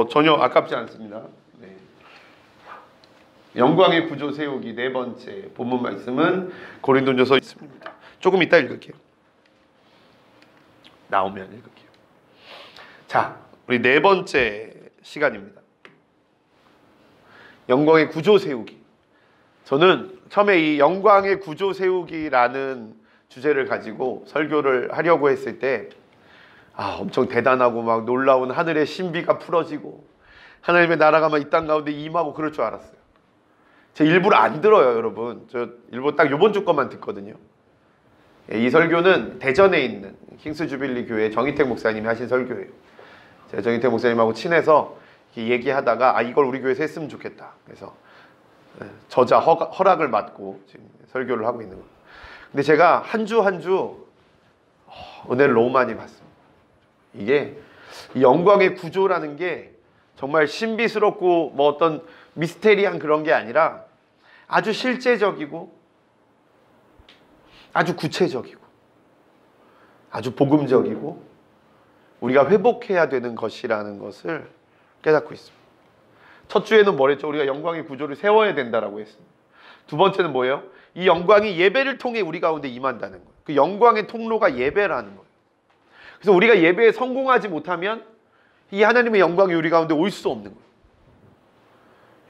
전혀 아깝지 않습니다. 네. 영광의 구조 세우기 네 번째 본문 말씀은 고린도전서 있습니다. 조금 이따 읽을게요. 나오면 읽을게요. 자, 우리 네 번째 시간입니다. 영광의 구조 세우기. 저는 처음에 이 영광의 구조 세우기라는 주제를 가지고 설교를 하려고 했을 때 엄청 대단하고 막 놀라운 하늘의 신비가 풀어지고 하나님의 나라가 막 이 땅 가운데 임하고 그럴 줄 알았어요. 제가 일부러 안 들어요, 여러분. 저 일부러 딱 요번 주 것만 듣거든요. 이 설교는 대전에 있는 킹스 주빌리 교회 정희택 목사님이 하신 설교예요. 제가 정희택 목사님하고 친해서 얘기하다가 이걸 우리 교회에서 했으면 좋겠다. 그래서 저자 허락을 받고 지금 설교를 하고 있는 거예요. 근데 제가 한 주 한 주 은혜를 너무 많이 받습니다. 이게 이 영광의 구조라는 게 정말 신비스럽고 뭐 어떤 미스테리한 그런 게 아니라 아주 실제적이고 아주 구체적이고 아주 복음적이고 우리가 회복해야 되는 것이라는 것을 깨닫고 있습니다. 첫 주에는 뭐랬죠? 우리가 영광의 구조를 세워야 된다라고 했습니다. 두 번째는 뭐예요? 이 영광이 예배를 통해 우리 가운데 임한다는 거예요. 그 영광의 통로가 예배라는 거예요. 그래서 우리가 예배에 성공하지 못하면 이 하나님의 영광이 우리 가운데 올 수 없는 거예요.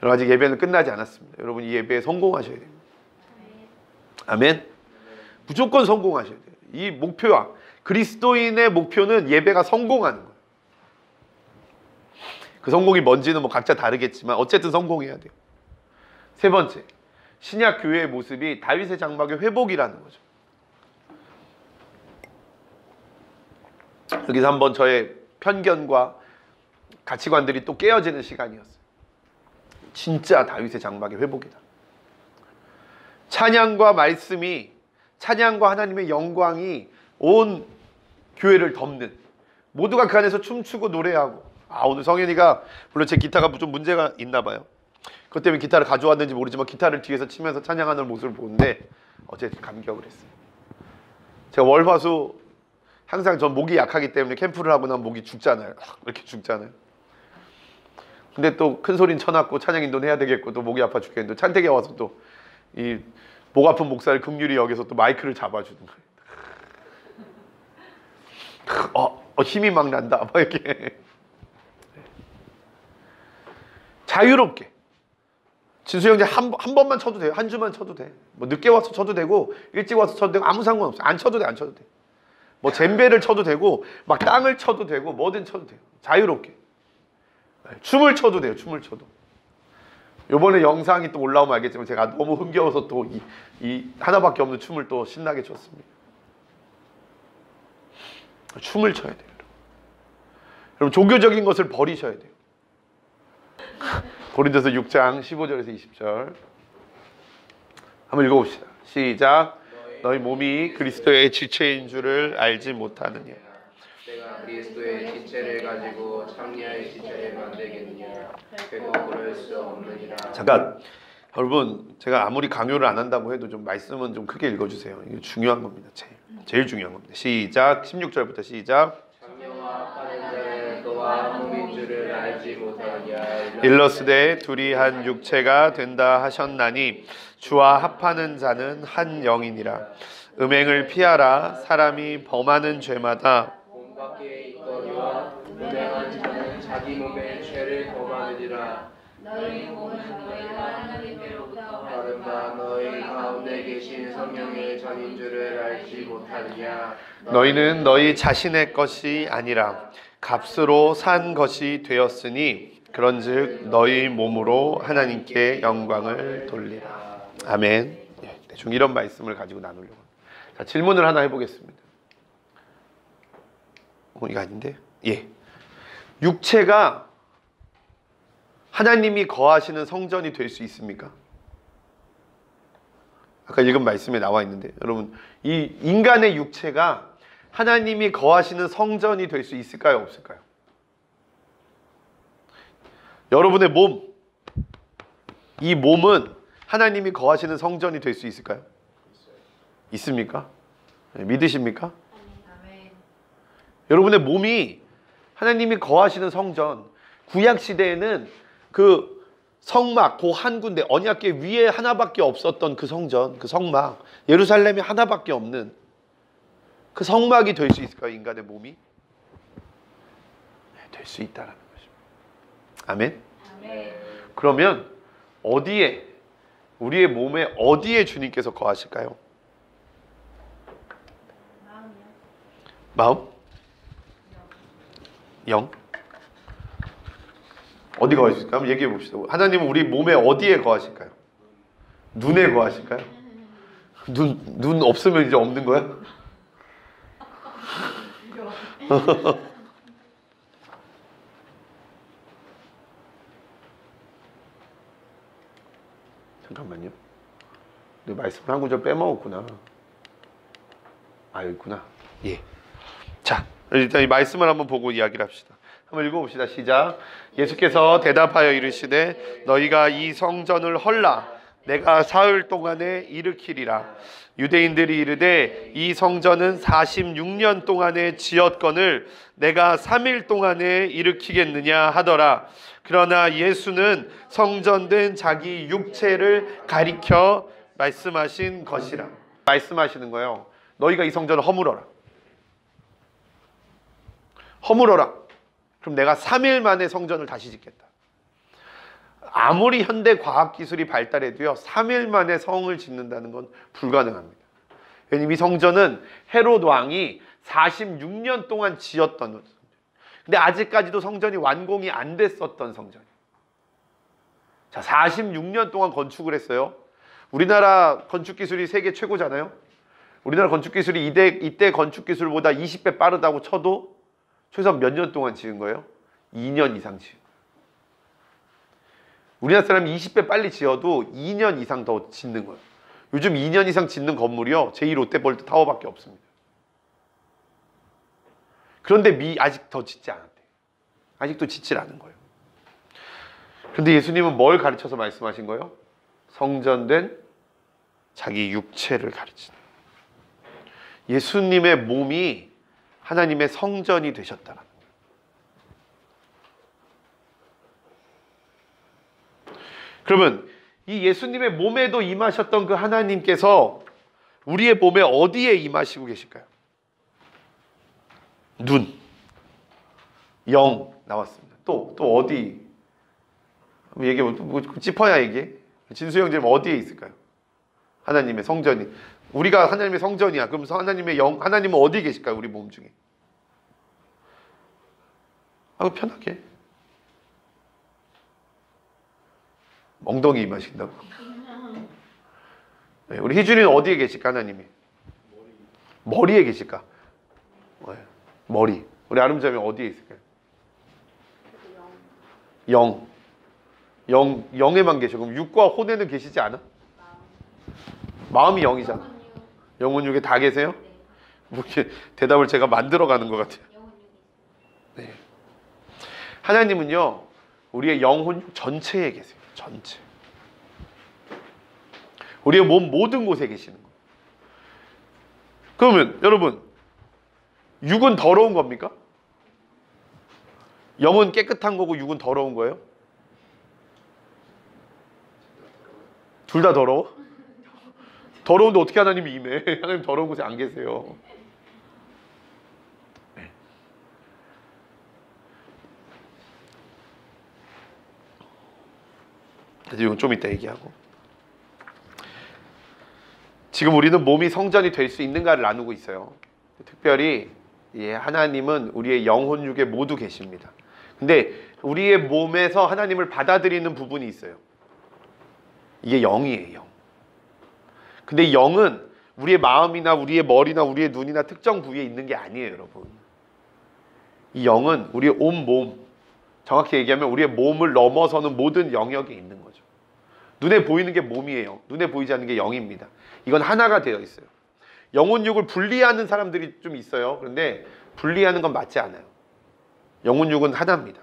여러분, 아직 예배는 끝나지 않았습니다. 여러분, 이 예배에 성공하셔야 돼요. 아멘. 무조건 성공하셔야 돼요. 이 목표와 그리스도인의 목표는 예배가 성공하는 거예요. 그 성공이 뭔지는 뭐 각자 다르겠지만 어쨌든 성공해야 돼요. 세 번째, 신약 교회의 모습이 다윗의 장막의 회복이라는 거죠. 여기서 한번 저의 편견과 가치관들이 또 깨어지는 시간이었어요. 진짜 다윗의 장막의 회복이다. 찬양과 말씀이, 찬양과 하나님의 영광이 온 교회를 덮는, 모두가 그 안에서 춤추고 노래하고. 오늘 성현이가 물론 제 기타가 좀 문제가 있나 봐요. 그것 때문에 기타를 가져왔는지 모르지만 기타를 뒤에서 치면서 찬양하는 모습을 보는데 어쨌든 감격을 했어요. 제가 월화수 항상 전 목이 약하기 때문에 캠프를 하고 나면 목이 죽잖아요. 이렇게 죽잖아요. 근데 또 큰 소리는 쳐놨고 찬양 인도는 해야 되겠고 또 목이 아파 죽겠는데 찬택에 와서 또 이 목 아픈 목사를 긍휼히 여기서 또 마이크를 잡아주는 거예요. 힘이 막 난다. 막 이렇게 자유롭게. 진수 형제 한 번만 쳐도 돼요. 한 주만 쳐도 돼. 뭐 늦게 와서 쳐도 되고 일찍 와서 쳐도 되고 아무 상관없어요. 안 쳐도 돼, 안 쳐도 돼. 뭐 젬베를 쳐도 되고 막 땅을 쳐도 되고 뭐든 쳐도 돼요. 자유롭게. 춤을 춰도 돼요. 춤을 춰도. 요번에 영상이 또 올라오면 알겠지만 제가 너무 흥겨워서 또 이 하나밖에 없는 춤을 또 신나게 췄습니다. 춤을 춰야 돼요. 여러분, 종교적인 것을 버리셔야 돼요. 고린도서 6장 15절에서 20절 한번 읽어봅시다. 시작. 너희 몸이 그리스도의 지체인 줄을 알지 못하느냐. 내가 그리스도의 지체를 가지고 창녀의 지체를 만들겠느냐. 그도 그럴 수 없느니라. 잠깐, 여러분, 제가 아무리 강요를 안 한다고 해도 좀 말씀은 좀 크게 읽어주세요. 이게 중요한 겁니다. 제일 중요한 겁니다. 시작. 16절부터 시작. 창녀와 파는 자는 또한 몸인 줄을 알지 못하느냐. 일러스되 둘이 한 육체가 된다 하셨나니 주와 합하는 자는 한 영이니라. 음행을 피하라. 사람이 범하는 죄마다 몸 밖에 있거니와 음행한 자는 자기 몸의 죄를 범하느니라. 너희 몸은 너희가 하나님께로부터 받은 바 너희 가운데 계신 성령의 전인 줄을 알지 못하느냐. 너희는 너희 자신의 것이 아니라 값으로 산 것이 되었으니 그런즉 너희 몸으로 하나님께 영광을 돌리라. 아멘. 대충 이런 말씀을 가지고 나누려고. 자, 질문을 하나 해보겠습니다. 이거 아닌데? 예. 육체가 하나님이 거하시는 성전이 될 수 있습니까? 아까 읽은 말씀에 나와 있는데, 여러분, 이 인간의 육체가 하나님이 거하시는 성전이 될 수 있을까요? 없을까요? 여러분의 몸, 이 몸은 하나님이 거하시는 성전이 될 수 있을까요? 있습니까? 믿으십니까? 아멘. 여러분의 몸이 하나님이 거하시는 성전, 구약 시대에는 그 성막 그 한 군데 언약궤 위에 하나밖에 없었던 그 성전, 그 성막, 예루살렘이 하나밖에 없는 그 성막이 될 수 있을까요? 인간의 몸이? 네, 될 수 있다라는 것입니다. 아멘. 아멘. 그러면 어디에, 우리의 몸에 어디에 주님께서 거하실까요? 마음? 영? 어디 거하실까요? 한번 얘기해 봅시다. 하나님은 우리 몸에 어디에 거하실까요? 눈에 거하실까요? 눈 없으면 이제 없는 거야? 잠깐만요. 내 말씀을 한 구절 빼먹었구나. 아, 여기 있구나. 예. 자, 일단 이 말씀을 한번 보고 이야기를 합시다. 한번 읽어봅시다. 시작. 예수께서 대답하여 이르시되 너희가 이 성전을 헐라 내가 사흘 동안에 일으키리라. 유대인들이 이르되 이 성전은 46년 동안에 지었거늘 내가 3일 동안에 일으키겠느냐 하더라. 그러나 예수는 성전된 자기 육체를 가리켜 말씀하신 것이라. 말씀하시는 거예요. 너희가 이 성전을 허물어라. 허물어라. 그럼 내가 3일 만에 성전을 다시 짓겠다. 아무리 현대 과학기술이 발달해도요 3일 만에 성을 짓는다는 건 불가능합니다. 왜냐면 이 성전은 헤롯 왕이 46년 동안 지었던 성전. 근데 아직까지도 성전이 완공이 안 됐었던 성전이에요. 자, 46년 동안 건축을 했어요. 우리나라 건축기술이 세계 최고잖아요. 우리나라 건축기술이 이때 건축기술보다 20배 빠르다고 쳐도 최소한 몇 년 동안 지은 거예요? 2년 이상 지은 거예요. 우리나라 사람이 20배 빨리 지어도 2년 이상 더 짓는 거예요. 요즘 2년 이상 짓는 건물이요 제2 롯데월드 타워밖에 없습니다. 그런데 아직 더 짓지 않았대요. 아직도 짓질 않은 거예요. 그런데 예수님은 뭘 가르쳐서 말씀하신 거예요? 성전된 자기 육체를 가르치는 거예요. 예수님의 몸이 하나님의 성전이 되셨다는 거예요. 그러면 이 예수님의 몸에도 임하셨던 그 하나님께서 우리의 몸에 어디에 임하시고 계실까요? 눈, 영 나왔습니다. 또 어디? 얘기해 뭐 짚어야 얘기해. 진수 형제님 어디에 있을까요? 하나님의 성전이. 우리가 하나님의 성전이야. 그럼 하나님의 영, 하나님은 어디에 계실까요? 우리 몸 중에. 편하게. 엉덩이 임하신다고. 네, 우리 희준이는 어디에 계실까? 하나님이 머리에 계실까? 네, 머리. 우리 아름자매 어디에 있을까요? 영에만 계셔. 그럼 육과 혼에는 계시지 않아? 마음이 영이잖아. 영혼 육에 다 계세요? 뭐 이렇게 대답을 제가 만들어가는 것 같아요. 네. 하나님은요 우리의 영혼 육 전체에 계세요. 전체. 우리의 몸 모든 곳에 계시는 거예요. 그러면 여러분 육은 더러운 겁니까? 영은 깨끗한 거고 육은 더러운 거예요? 둘 다 더러워? 더러운데 어떻게 하나님이 임해? 하나님 더러운 곳에 안 계세요. 네. 그래서 이건 좀 이따 얘기하고. 지금 우리는 몸이 성전이 될 수 있는가를 나누고 있어요. 특별히 하나님은 우리의 영혼 육에 모두 계십니다. 근데 우리의 몸에서 하나님을 받아들이는 부분이 있어요. 이게 영이에요. 영. 근데 영은 우리의 마음이나 우리의 머리나 우리의 눈이나 특정 부위에 있는 게 아니에요, 여러분. 이 영은 우리의 온 몸, 정확히 얘기하면 우리의 몸을 넘어서는 모든 영역에 있는 거죠. 눈에 보이는 게 몸이에요. 눈에 보이지 않는 게 영입니다. 이건 하나가 되어 있어요. 영혼육을 분리하는 사람들이 좀 있어요. 그런데 분리하는 건 맞지 않아요. 영혼육은 하나입니다.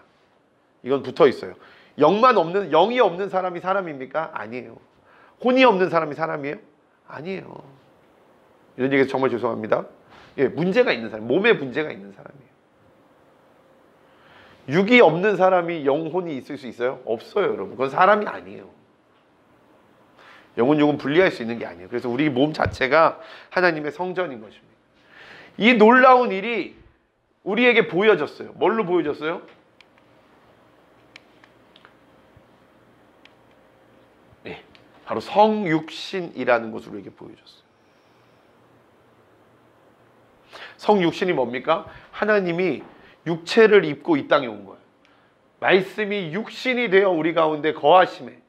이건 붙어 있어요. 영이 없는 사람이 사람입니까? 아니에요. 혼이 없는 사람이 사람이에요? 아니에요. 이런 얘기해서 정말 죄송합니다. 문제가 있는 사람, 몸에 문제가 있는 사람이에요. 육이 없는 사람이 영혼이 있을 수 있어요? 없어요, 여러분. 그건 사람이 아니에요. 영혼, 육은 분리할 수 있는 게 아니에요. 그래서 우리 몸 자체가 하나님의 성전인 것입니다. 이 놀라운 일이 우리에게 보여졌어요. 뭘로 보여졌어요? 네, 바로 성육신이라는 것으로 우리에게 보여졌어요. 성육신이 뭡니까? 하나님이 육체를 입고 이 땅에 온 거예요. 말씀이 육신이 되어 우리 가운데 거하심에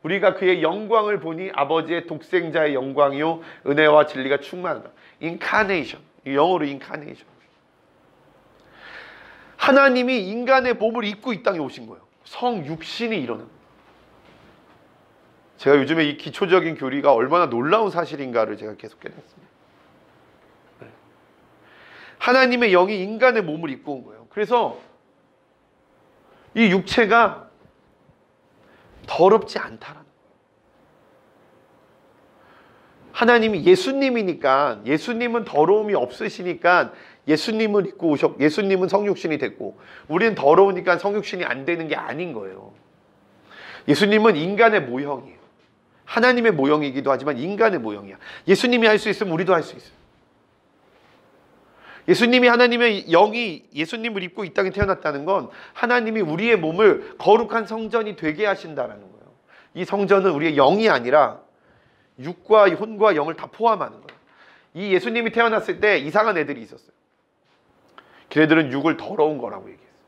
우리가 그의 영광을 보니 아버지의 독생자의 영광이요 은혜와 진리가 충만하다. 인카네이션, 영어로 인카네이션. 하나님이 인간의 몸을 입고 이 땅에 오신 거예요. 성육신이 일어난 거예요. 제가 요즘에 이 기초적인 교리가 얼마나 놀라운 사실인가를 제가 계속 깨닫습니다. 네. 하나님의 영이 인간의 몸을 입고 온 거예요. 그래서 이 육체가 더럽지 않다라는 거예요. 하나님이 예수님이니까, 예수님은 더러움이 없으시니까 예수님을 입고 예수님은 성육신이 됐고 우리는 더러우니까 성육신이 안 되는 게 아닌 거예요. 예수님은 인간의 모형이에요. 하나님의 모형이기도 하지만 인간의 모형이야. 예수님이 할 수 있으면 우리도 할 수 있어요. 예수님이 하나님의 영이 예수님을 입고 이 땅에 태어났다는 건 하나님이 우리의 몸을 거룩한 성전이 되게 하신다는 거예요. 이 성전은 우리의 영이 아니라 육과 혼과 영을 다 포함하는 거예요. 이 예수님이 태어났을 때 이상한 애들이 있었어요. 걔네들은 육을 더러운 거라고 얘기했어요.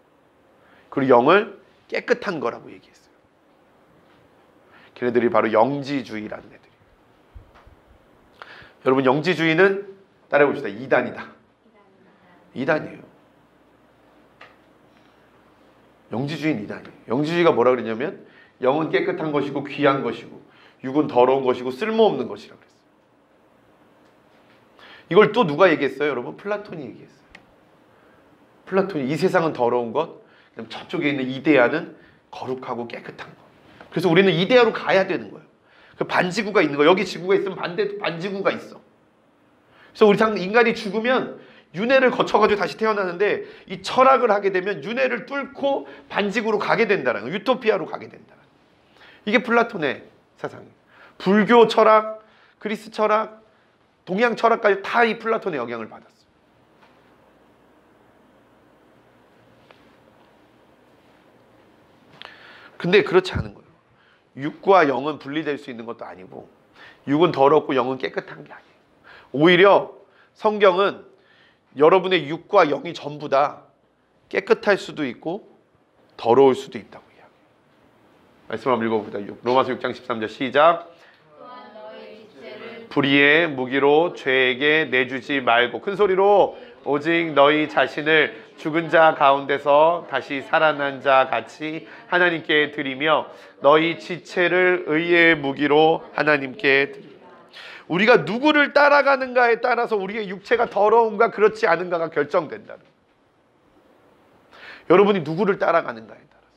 그리고 영을 깨끗한 거라고 얘기했어요. 걔네들이 바로 영지주의라는 애들이에요. 여러분, 영지주의는 따라해봅시다. 이단이다. 이단이에요. 영지주의는 이단이에요. 영지주의가 뭐라 그랬냐면 영은 깨끗한 것이고 귀한 것이고 육은 더러운 것이고 쓸모없는 것이라고 그랬어요. 이걸 또 누가 얘기했어요? 여러분, 플라톤이 얘기했어요. 플라톤이 이 세상은 더러운 것, 그다음 저쪽에 있는 이데아는 거룩하고 깨끗한 것. 그래서 우리는 이데아로 가야 되는 거예요. 그 반지구가 있는 거예요. 여기 지구가 있으면 반지구가 있어. 그래서 우리 인간이 죽으면 윤회를 거쳐가지고 다시 태어나는데 이 철학을 하게 되면 윤회를 뚫고 반지구로 가게 된다는 거예요. 유토피아로 가게 된다는 거예요. 이게 플라톤의 사상이에요. 불교 철학, 그리스 철학, 동양 철학까지 다 이 플라톤의 영향을 받았어요. 근데 그렇지 않은 거예요. 육과 영은 분리될 수 있는 것도 아니고 육은 더럽고 영은 깨끗한 게 아니에요. 오히려 성경은 여러분의 육과 영이 전부 다 깨끗할 수도 있고 더러울 수도 있다고 이야기해요. 말씀 한번 읽어봅니다. 로마서 6장 13절 시작. 또한 너희 지체를 불의의 무기로 죄에게 내주지 말고 큰 소리로 오직 너희 자신을 죽은 자 가운데서 다시 살아난 자 같이 하나님께 드리며 너희 지체를 의의 무기로 하나님께 드리며 우리가 누구를 따라가는가에 따라서 우리의 육체가 더러운가 그렇지 않은가가 결정된다는 거예요. 여러분이 누구를 따라가는가에 따라서.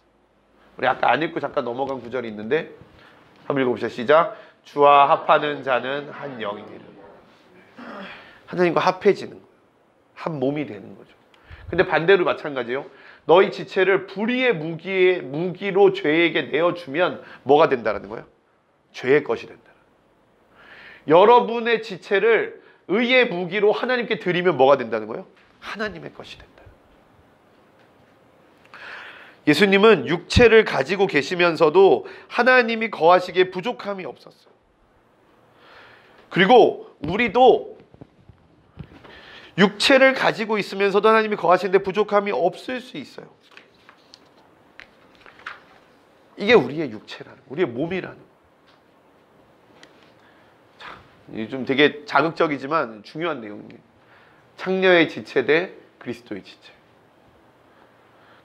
우리 아까 안 읽고 잠깐 넘어간 구절이 있는데 한번 읽어봅시다. 시작. 주와 합하는 자는 한 영이니라. 하나님과 합해지는 거예요. 한 몸이 되는 거죠. 근데 반대로 마찬가지예요. 너희 지체를 불의의 무기로 죄에게 내어주면 뭐가 된다는 거예요? 죄의 것이 된다. 여러분의 지체를 의의 무기로 하나님께 드리면 뭐가 된다는 거예요? 하나님의 것이 된다. 예수님은 육체를 가지고 계시면서도 하나님이 거하시기에 부족함이 없었어요. 그리고 우리도 육체를 가지고 있으면서도 하나님이 거하시는데 부족함이 없을 수 있어요. 이게 우리의 육체라는, 우리의 몸이라는. 자, 좀 되게 자극적이지만 중요한 내용이에요. 창녀의 지체 대 그리스도의 지체.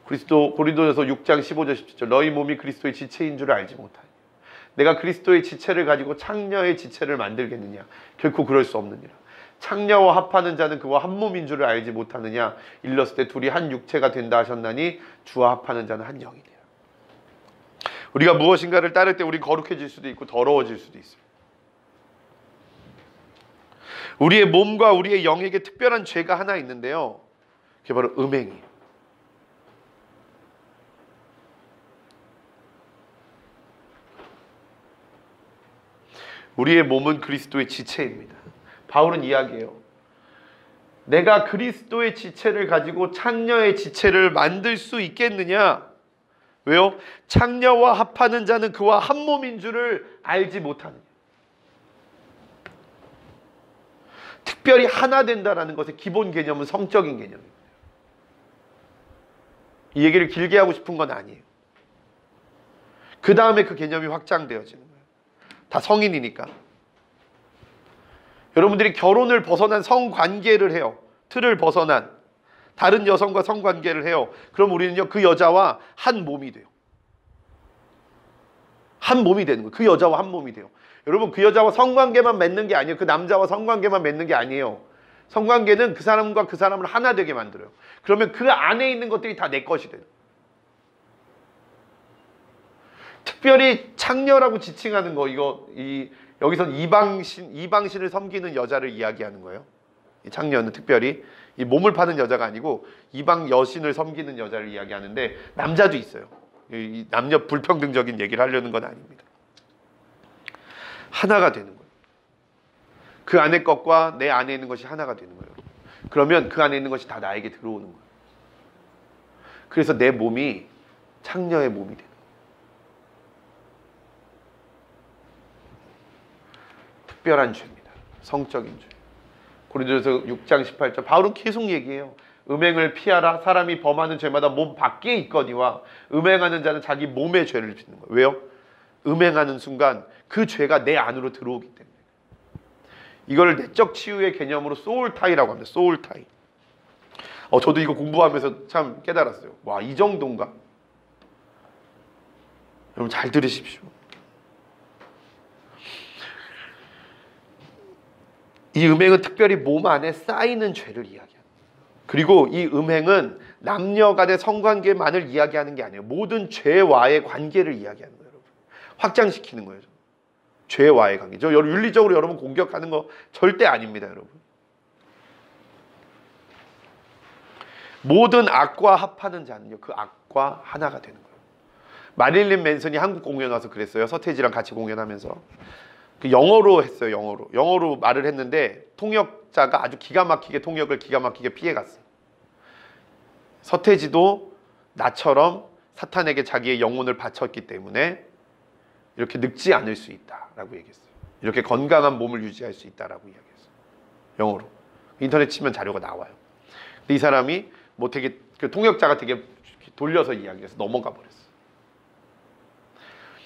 고린도전서 6장 15절 17절 너희 몸이 그리스도의 지체인 줄 알지 못하니 내가 그리스도의 지체를 가지고 창녀의 지체를 만들겠느냐? 결코 그럴 수 없느니라. 창녀와 합하는 자는 그와 한 몸인 줄을 알지 못하느냐? 일렀을 때 둘이 한 육체가 된다 하셨나니 주와 합하는 자는 한 영이니라. 우리가 무엇인가를 따를 때 우리 거룩해질 수도 있고 더러워질 수도 있어요. 우리의 몸과 우리의 영에게 특별한 죄가 하나 있는데요. 그게 바로 음행이에요. 우리의 몸은 그리스도의 지체입니다. 바울은 이야기해요. 내가 그리스도의 지체를 가지고 창녀의 지체를 만들 수 있겠느냐? 왜요? 창녀와 합하는 자는 그와 한 몸인 줄을 알지 못하느냐. 특별히 하나 된다라는 것의 기본 개념은 성적인 개념입니다. 이 얘기를 길게 하고 싶은 건 아니에요. 그 다음에 그 개념이 확장되어지는 거예요. 다 성인이니까. 여러분들이 결혼을 벗어난 성관계를 해요. 틀을 벗어난 다른 여성과 성관계를 해요. 그럼 우리는요, 그 여자와 한 몸이 돼요. 한 몸이 되는 거예요. 그 여자와 한 몸이 돼요. 여러분, 그 여자와 성관계만 맺는 게 아니에요. 그 남자와 성관계만 맺는 게 아니에요. 성관계는 그 사람과 그 사람을 하나 되게 만들어요. 그러면 그 안에 있는 것들이 다 내 것이 돼요. 특별히 창녀라고 지칭하는 거, 여기선 이방신을 섬기는 여자를 이야기하는 거예요. 이 창녀는 특별히 이 몸을 파는 여자가 아니고 이방 여신을 섬기는 여자를 이야기하는데, 남자도 있어요. 이 남녀 불평등적인 얘기를 하려는 건 아닙니다. 하나가 되는 거예요. 그 안에 것과 내 안에 있는 것이 하나가 되는 거예요. 그러면 그 안에 있는 것이 다 나에게 들어오는 거예요. 그래서 내 몸이 창녀의 몸이 되는 거예요. 특별한 죄입니다. 성적인 죄. 고린도전서 6장 18절 바울은 계속 얘기해요. 음행을 피하라. 사람이 범하는 죄마다 몸 밖에 있거니와 음행하는 자는 자기 몸의 죄를 짓는 거예요. 왜요? 음행하는 순간 그 죄가 내 안으로 들어오기 때문에. 이걸 내적 치유의 개념으로 소울타이라고 합니다. 소울타이. 저도 이거 공부하면서 참 깨달았어요. 와, 이 정도인가? 여러분 잘 들으십시오. 이 음행은 특별히 몸 안에 쌓이는 죄를 이야기합니다. 그리고 이 음행은 남녀 간의 성관계만을 이야기하는 게 아니에요. 모든 죄와의 관계를 이야기하는 거예요. 여러분. 확장시키는 거예요. 죄와의 관계. 윤리적으로 여러분 공격하는 거 절대 아닙니다. 여러분. 모든 악과 합하는 자는요, 그 악과 하나가 되는 거예요. 마릴린 맨슨이 한국 공연 와서 그랬어요. 서태지랑 같이 공연하면서. 그 영어로 했어요. 영어로 말을 했는데 통역자가 아주 기가 막히게 통역을 기가 막히게 피해갔어요. 서태지도 나처럼 사탄에게 자기의 영혼을 바쳤기 때문에 이렇게 늙지 않을 수 있다라고 얘기했어요. 이렇게 건강한 몸을 유지할 수 있다라고 이야기했어요. 영어로. 인터넷 치면 자료가 나와요. 근데 이 사람이 뭐 되게 그 통역자가 되게 돌려서 이야기해서 넘어가 버렸어요.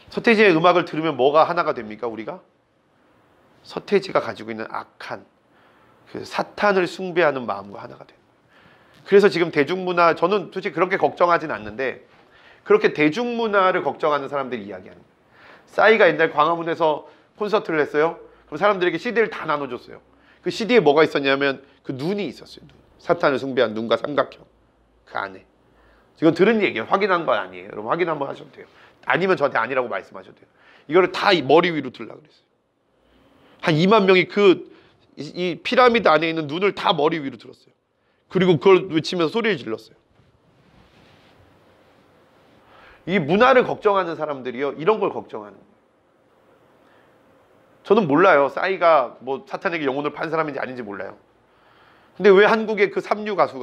서태지의 음악을 들으면 뭐가 하나가 됩니까? 우리가? 서태지가 가지고 있는 악한 그 사탄을 숭배하는 마음과 하나가 돼요. 그래서 지금 대중문화, 저는 솔직히 그렇게 걱정하진 않는데 그렇게 대중문화를 걱정하는 사람들이 이야기하는 거예요. 싸이가 옛날 광화문에서 콘서트를 했어요. 그럼 사람들에게 CD를 다 나눠줬어요. 그 CD에 뭐가 있었냐면 그 눈이 있었어요. 눈. 사탄을 숭배한 눈과 삼각형 그 안에. 이건 들은 얘기예요. 확인한 건 아니에요. 여러분 확인 한번 하셔도 돼요. 아니면 저한테 아니라고 말씀하셔도 돼요. 이거를 다 머리 위로 들려고 그랬어요. 한 2만 명이 이 피라미드 안에 있는 눈을 다 머리 위로 들었어요. 그리고 그걸 외치면서 소리를 질렀어요. 이 문화를 걱정하는 사람들이요, 이런 걸 걱정하는 거예요. 저는 몰라요. 싸이가 뭐 사탄에게 영혼을 판 사람인지 아닌지 몰라요. 근데 왜 한국의 그 3류 가수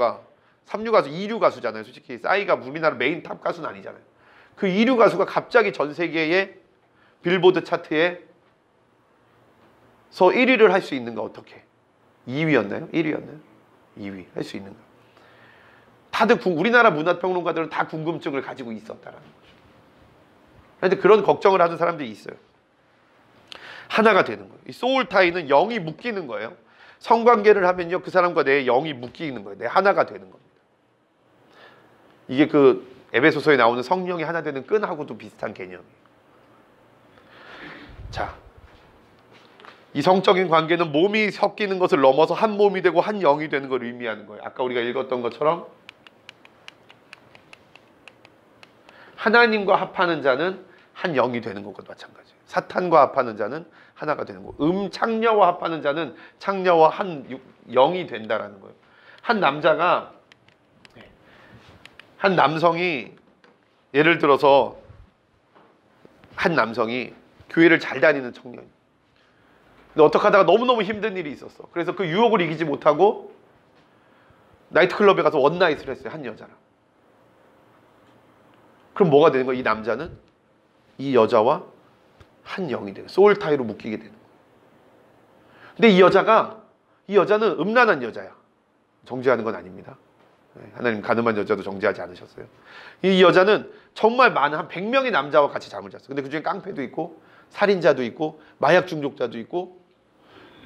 2류 가수잖아요. 솔직히 싸이가 우리나라 메인 탑 가수는 아니잖아요. 그 2류 가수가 갑자기 전 세계의 빌보드 차트에 서 1위를 할 수 있는가? 어떻게? 2위였나요? 1위였나요? 2위 할 수 있는가? 다들 우리나라 문화평론가들은 다 궁금증을 가지고 있었다라는 거죠. 그런데 그런 걱정을 하는 사람들이 있어요. 하나가 되는 거예요. 이 소울타이는 영이 묶이는 거예요. 성관계를 하면요, 그 사람과 내 영이 묶이는 거예요. 내 하나가 되는 겁니다. 이게 그 에베소서에 나오는 성령이 하나 되는 끈하고도 비슷한 개념이에요. 자, 이 성적인 관계는 몸이 섞이는 것을 넘어서 한 몸이 되고 한 영이 되는 걸 의미하는 거예요. 아까 우리가 읽었던 것처럼 하나님과 합하는 자는 한 영이 되는 것과 마찬가지예요. 사탄과 합하는 자는 하나가 되는 거예요. 창녀와 합하는 자는 창녀와 한 영이 된다라는 거예요. 한 남성이 예를 들어서 한 남성이 교회를 잘 다니는 청년, 근데 어떻게 하다가 너무너무 힘든 일이 있었어. 그래서 그 유혹을 이기지 못하고 나이트클럽에 가서 원나잇을 했어요. 한 여자랑. 그럼 뭐가 되는 거야? 이 남자는 이 여자와 한 영이 되는 거예요. 소울타이로 묶이게 되는 거예요. 근데 이 여자는 음란한 여자야. 정죄하는 건 아닙니다. 하나님 가늠한 여자도 정죄하지 않으셨어요. 이 여자는 정말 많은 한 100명의 남자와 같이 잠을 잤어요. 근데 그중에 깡패도 있고 살인자도 있고 마약 중독자도 있고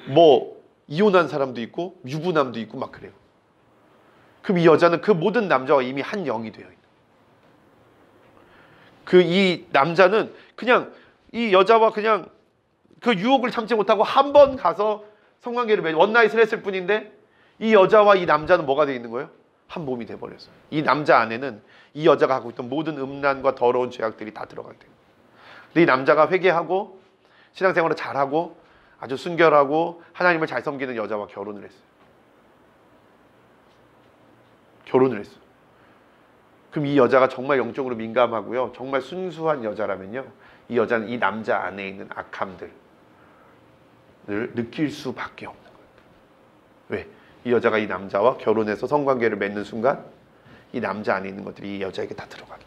뭐 이혼한 사람도 있고 유부남도 있고 막 그래요. 그럼 이 여자는 그 모든 남자와 이미 한 영이 되어 있는 거예요. 이 남자는 그냥 이 여자와 그냥 그 유혹을 참지 못하고 한 번 가서 성관계를 맺어 원나잇을 했을 뿐인데 이 여자와 이 남자는 뭐가 되어 있는 거예요? 한 몸이 돼버렸어요. 이 남자 안에는 이 여자가 갖고 있던 모든 음란과 더러운 죄악들이 다 들어가게 돼요. 근데 이 남자가 회개하고 신앙생활을 잘하고 아주 순결하고 하나님을 잘 섬기는 여자와 결혼을 했어요. 결혼을 했어요. 그럼 이 여자가 정말 영적으로 민감하고요, 정말 순수한 여자라면요, 이 여자는 이 남자 안에 있는 악함들을 느낄 수밖에 없는 거예요. 왜? 이 여자가 이 남자와 결혼해서 성관계를 맺는 순간 이 남자 안에 있는 것들이 이 여자에게 다 들어가게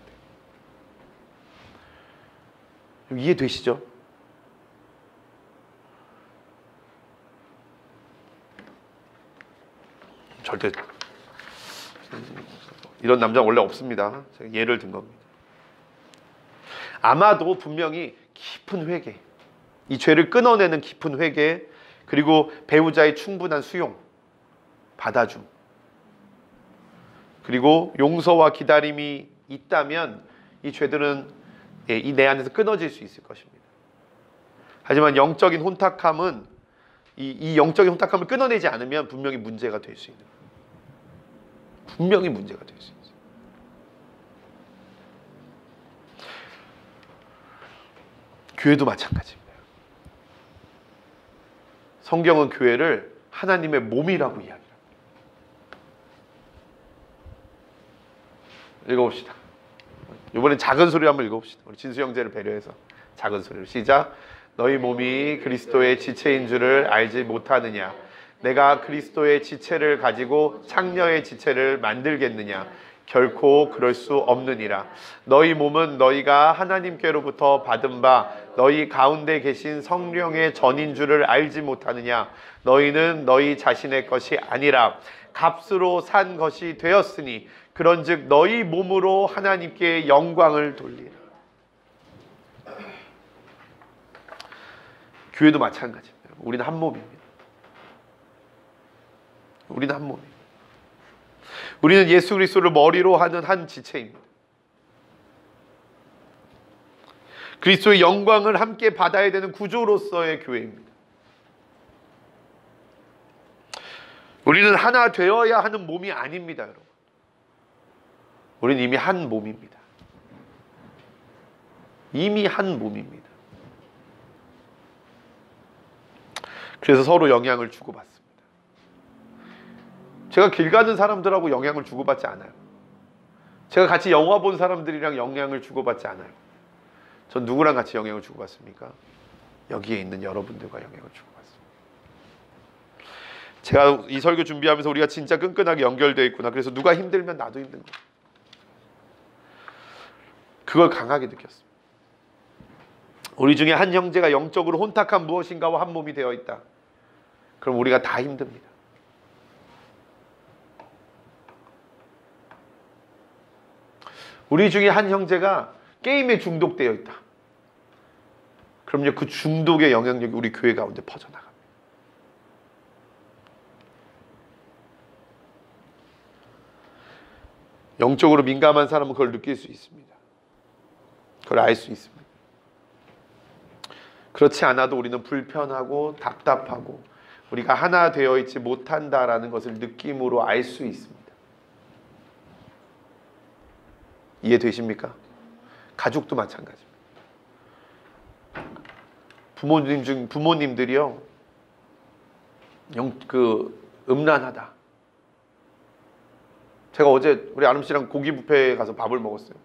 돼요. 이해되시죠? 절대 이런 남자 원래 없습니다. 제가 예를 든 겁니다. 아마도 분명히 깊은 회개, 이 죄를 끊어내는 깊은 회개, 그리고 배우자의 충분한 수용, 받아줌, 그리고 용서와 기다림이 있다면 이 죄들은 이 내 안에서 끊어질 수 있을 것입니다. 하지만 영적인 혼탁함은 이 영적인 혼탁함을 끊어내지 않으면 분명히 문제가 될 수 있는 거예요. 분명히 문제가 될 수 있어요. 교회도 마찬가지입니다. 성경은 교회를 하나님의 몸이라고 이야기합니다. 읽어봅시다. 이번엔 작은 소리로 한번 읽어봅시다. 우리 진수 형제를 배려해서 작은 소리로 시작. 너희 몸이 그리스도의 지체인 줄을 알지 못하느냐? 내가 그리스도의 지체를 가지고 창녀의 지체를 만들겠느냐? 결코 그럴 수 없느니라. 너희 몸은 너희가 하나님께로부터 받은 바 너희 가운데 계신 성령의 전인 줄을 알지 못하느냐? 너희는 너희 자신의 것이 아니라 값으로 산 것이 되었으니 그런즉 너희 몸으로 하나님께 영광을 돌리라. 교회도 마찬가지입니다. 우리는 한 몸입니다. 우리는 한 몸입니다. 우리는 예수 그리스도를 머리로 하는 한 지체입니다. 그리스도의 영광을 함께 받아야 되는 구조로서의 교회입니다. 우리는 하나 되어야 하는 몸이 아닙니다, 여러분. 우리는 이미 한 몸입니다. 이미 한 몸입니다. 그래서 서로 영향을 주고받습니다. 제가 길 가는 사람들하고 영향을 주고받지 않아요. 제가 같이 영화 본 사람들이랑 영향을 주고받지 않아요. 전 누구랑 같이 영향을 주고받습니까? 여기에 있는 여러분들과 영향을 주고받습니다. 제가 이 설교 준비하면서 우리가 진짜 끈끈하게 연결되어 있구나. 그래서 누가 힘들면 나도 힘든 거예요. 그걸 강하게 느꼈습니다. 우리 중에 한 형제가 영적으로 혼탁한 무엇인가와 한 몸이 되어 있다. 그럼 우리가 다 힘듭니다. 우리 중에 한 형제가 게임에 중독되어 있다. 그럼요, 그 중독의 영향력이 우리 교회 가운데 퍼져나갑니다. 영적으로 민감한 사람은 그걸 느낄 수 있습니다. 그걸 알 수 있습니다. 그렇지 않아도 우리는 불편하고 답답하고 우리가 하나 되어 있지 못한다라는 것을 느낌으로 알 수 있습니다. 이해되십니까? 가족도 마찬가지입니다. 부모님들이요, 음란하다. 제가 어제 우리 아름 씨랑 고기 뷔페에 가서 밥을 먹었어요.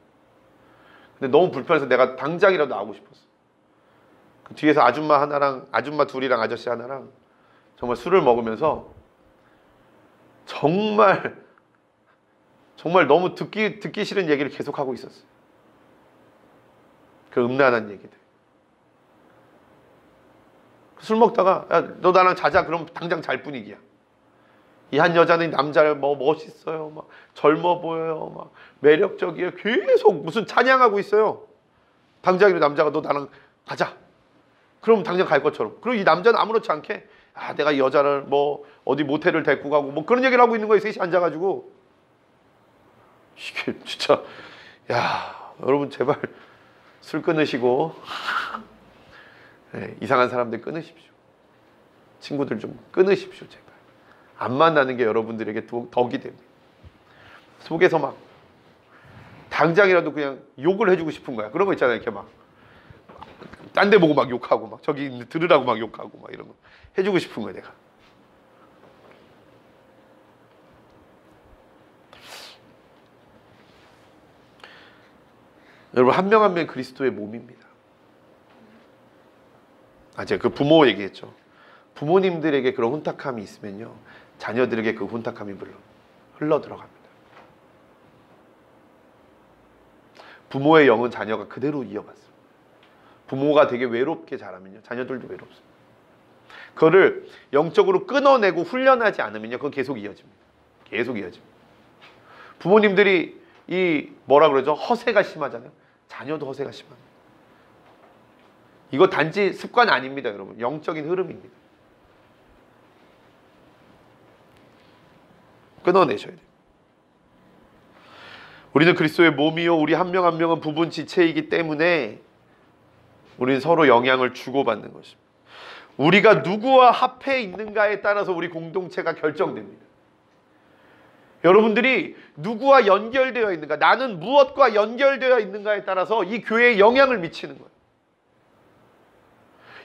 근데 너무 불편해서 내가 당장이라도 나오고 싶었어. 그 뒤에서 아줌마 둘이랑 아저씨 하나랑 정말 술을 먹으면서 정말 너무 듣기 싫은 얘기를 계속하고 있었어요. 그 음란한 얘기들. 술 먹다가 야, 너 나랑 자자. 그럼 당장 잘 분위기야. 이 한 여자는 남자를 뭐 멋있어요, 막 젊어 보여요, 막 매력적이에요. 계속 무슨 찬양하고 있어요. 당장이로 남자가 너 나랑 가자. 그럼 당장 갈 것처럼. 그리고 이 남자는 아무렇지 않게 아 내가 이 여자를 뭐 어디 모텔을 데리고 가고 뭐 그런 얘기를 하고 있는 거예요. 셋이 앉아가지고. 이게 진짜 야 여러분 제발 술 끊으시고 네, 이상한 사람들 끊으십시오. 친구들 좀 끊으십시오. 제발. 안 만나는 게 여러분들에게 덕이 됩니다. 속에서 막 당장이라도 그냥 욕을 해주고 싶은 거야. 그런 거 있잖아요. 이렇게 막 딴 데 보고 막 욕하고 막 저기 들으라고 막 욕하고 막 이런 거 해주고 싶은 거야 내가. 여러분 한 명 한 명 그리스도의 몸입니다. 제가 그 부모 얘기했죠. 부모님들에게 그런 혼탁함이 있으면요 자녀들에게 그 혼탁함이 흘러 들어갑니다. 부모의 영은 자녀가 그대로 이어갔어요. 부모가 되게 외롭게 자라면요 자녀들도 외롭습니다. 그거를 영적으로 끊어내고 훈련하지 않으면요 그건 계속 이어집니다. 계속 이어집니다. 부모님들이 이 뭐라 그러죠? 허세가 심하잖아요. 자녀도 허세가 심합니다. 이거 단지 습관 아닙니다, 여러분. 영적인 흐름입니다. 끊어내셔야 돼요. 우리는 그리스도의 몸이요 우리 한 명 한 명은 부분 지체이기 때문에 우리는 서로 영향을 주고받는 것입니다. 우리가 누구와 합해 있는가에 따라서 우리 공동체가 결정됩니다. 여러분들이 누구와 연결되어 있는가, 나는 무엇과 연결되어 있는가에 따라서 이 교회에 영향을 미치는 거예요.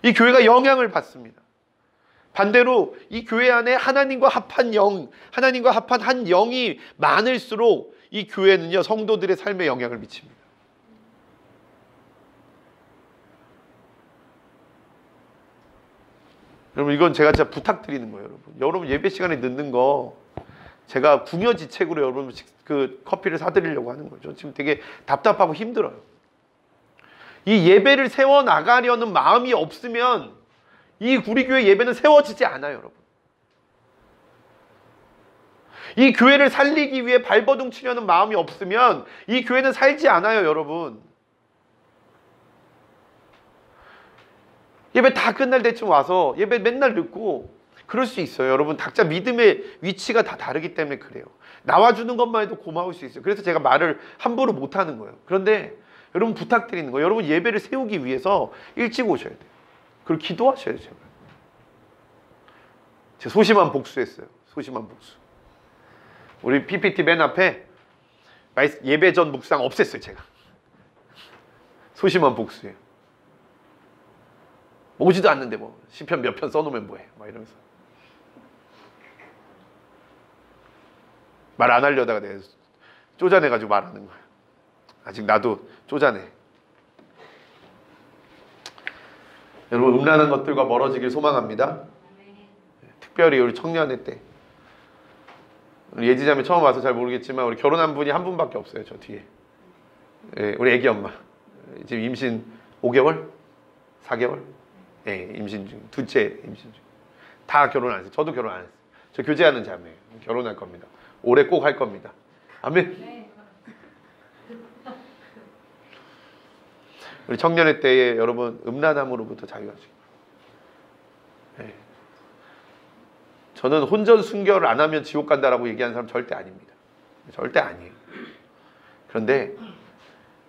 이 교회가 영향을 받습니다. 반대로 이 교회 안에 하나님과 합한 한 영이 많을수록 이 교회는요 성도들의 삶에 영향을 미칩니다. 여러분 이건 제가 진짜 부탁드리는 거예요. 여러분 예배 시간에 늦는 거 제가 궁여지책으로 여러분 그 커피를 사드리려고 하는 거죠. 지금 되게 답답하고 힘들어요. 이 예배를 세워나가려는 마음이 없으면 이 우리 교회 예배는 세워지지 않아요, 여러분. 이 교회를 살리기 위해 발버둥 치려는 마음이 없으면 이 교회는 살지 않아요, 여러분. 예배 다 끝날 때쯤 와서 예배 맨날 늦고 그럴 수 있어요. 여러분 각자 믿음의 위치가 다 다르기 때문에 그래요. 나와주는 것만 해도 고마울 수 있어요. 그래서 제가 말을 함부로 못하는 거예요. 그런데 여러분 부탁드리는 거예요. 여러분 예배를 세우기 위해서 일찍 오셔야 돼요. 그리고 기도하셔야 돼요. 제가 소심한 복수했어요. 소심한 복수. 우리 PPT 맨 앞에 예배 전 묵상 없앴어요. 제가. 소심한 복수예요. 오지도 않는데 뭐 시편 몇 편 써놓으면 뭐해 막 이러면서 말 안 하려다가 내가 쪼잔해가지고 말하는 거야. 아직 나도 쪼잔해. 여러분 음란한 것들과 멀어지길 소망합니다. 특별히 우리 청년회 때 우리 예지자매 처음 와서 잘 모르겠지만 우리 결혼한 분이 한 분밖에 없어요. 저 뒤에 우리 애기 엄마 지금 임신 5개월? 4개월? 임신 중 둘째 임신 중 다 결혼 안 했어요. 저도 결혼 안 했어요. 저 교제하는 자매예요. 결혼할 겁니다. 올해 꼭 할 겁니다. 아멘. 우리 청년회 때에 여러분 음란함으로부터 자유하시고 저는 혼전 순결을 안 하면 지옥 간다라고 얘기하는 사람 절대 아닙니다. 절대 아니에요. 그런데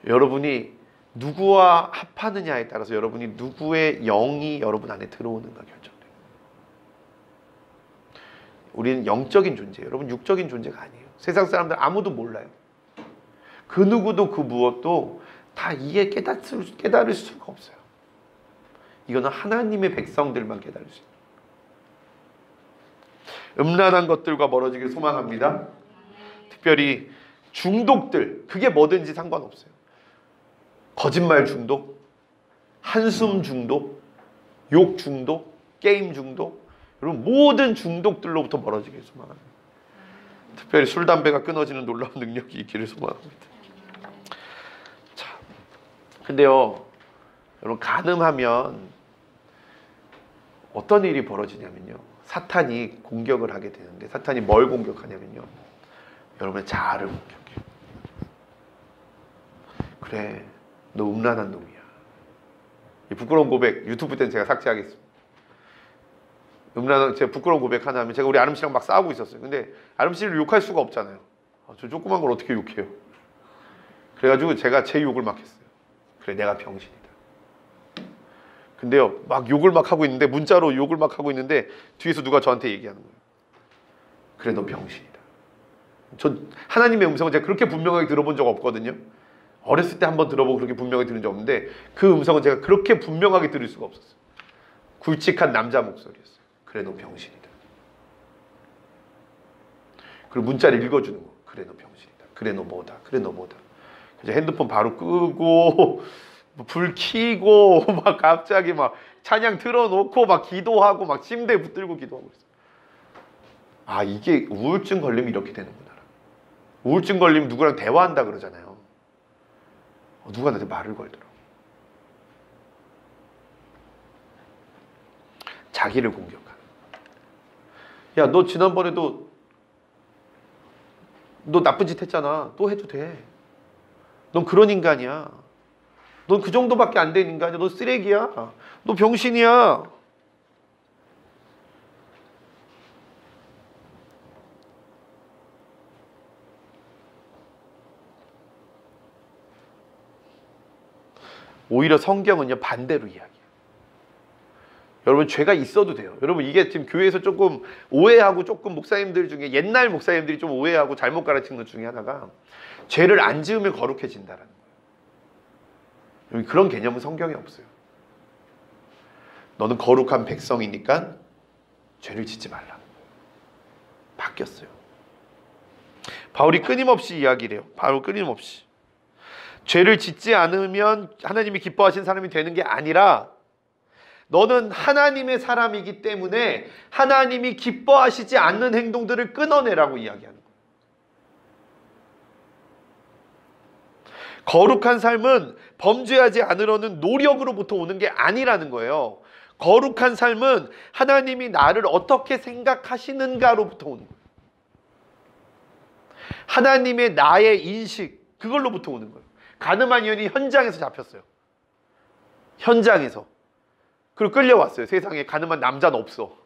여러분이 누구와 합하느냐에 따라서 여러분이 누구의 영이 여러분 안에 들어오는가 결정돼요. 우리는 영적인 존재예요. 여러분 육적인 존재가 아니에요. 세상 사람들 아무도 몰라요. 그 누구도 그 무엇도 다 깨달을 수가 없어요. 이거는 하나님의 백성들만 깨달을 수 있어요. 음란한 것들과 멀어지길 소망합니다. 특별히 중독들, 그게 뭐든지 상관없어요. 거짓말 중독, 한숨 중독, 욕 중독, 게임 중독, 여러분 모든 중독들로부터 멀어지길 소망합니다. 특별히 술, 담배가 끊어지는 놀라운 능력이 있기를 소망합니다. 자, 근데요, 여러분 간음하면 어떤 일이 벌어지냐면요, 사탄이 공격을 하게 되는데, 사탄이 뭘 공격하냐면요, 여러분의 자아를 공격해요. 그래, 너 음란한 놈이야. 이 부끄러운 고백 유튜브 때는 제가 삭제하겠습니다. 제가 부끄러운 고백 하나 하면, 제가 우리 아름 씨랑 막 싸우고 있었어요. 근데 아름 씨를 욕할 수가 없잖아요. 저 조그만 걸 어떻게 욕해요? 그래가지고 제가 제 욕을 막 했어요. 그래, 내가 병신이다. 근데요, 막 욕을 막 하고 있는데, 문자로 욕을 막 하고 있는데 뒤에서 누가 저한테 얘기하는 거예요. 그래, 너 병신이다. 전 하나님의 음성을 제가 그렇게 분명하게 들어본 적 없거든요. 어렸을 때 한번 들어보고 그렇게 분명하게 들은 적 없는데, 그 음성은 제가 그렇게 분명하게 들을 수가 없었어요. 굵직한 남자 목소리였어요. 그래, 너 병신이다. 그리고 문자를 읽어주는 거. 그래, 너 병신이다. 그래, 너 뭐다. 그래, 너 뭐다. 그래서 핸드폰 바로 끄고 불 켜고 막 갑자기 막 찬양 틀어놓고 막 기도하고 막 침대에 붙들고 기도하고 있어요. 아, 이게 우울증 걸리면 이렇게 되는구나. 우울증 걸리면 누구랑 대화한다 그러잖아요. 누가 나한테 말을 걸더라고. 자기를 공격하는. 야, 너 지난번에도 너 나쁜 짓 했잖아. 또 해도 돼. 넌 그런 인간이야. 넌 그 정도밖에 안 된 인간이야. 너 쓰레기야. 너 병신이야. 오히려 성경은요, 반대로 이야기해요. 여러분, 죄가 있어도 돼요. 여러분, 이게 지금 교회에서 조금 오해하고, 조금 목사님들 중에 옛날 목사님들이 좀 오해하고 잘못 가르치는 것 중에 하나가, 죄를 안 지으면 거룩해진다라는 거예요. 그런 개념은 성경에 없어요. 너는 거룩한 백성이니까 죄를 짓지 말라. 바뀌었어요. 바울이 끊임없이 이야기를 해요. 바울 끊임없이. 죄를 짓지 않으면 하나님이 기뻐하신 사람이 되는 게 아니라, 너는 하나님의 사람이기 때문에 하나님이 기뻐하시지 않는 행동들을 끊어내라고 이야기하는 거예요. 거룩한 삶은 범죄하지 않으려는 노력으로부터 오는 게 아니라는 거예요. 거룩한 삶은 하나님이 나를 어떻게 생각하시는가로부터 오는 거예요. 하나님의 나의 인식, 그걸로부터 오는 거예요. 가늠한 여인이 현장에서 잡혔어요. 현장에서. 그리고 끌려왔어요. 세상에 가늠한 남자는 없어.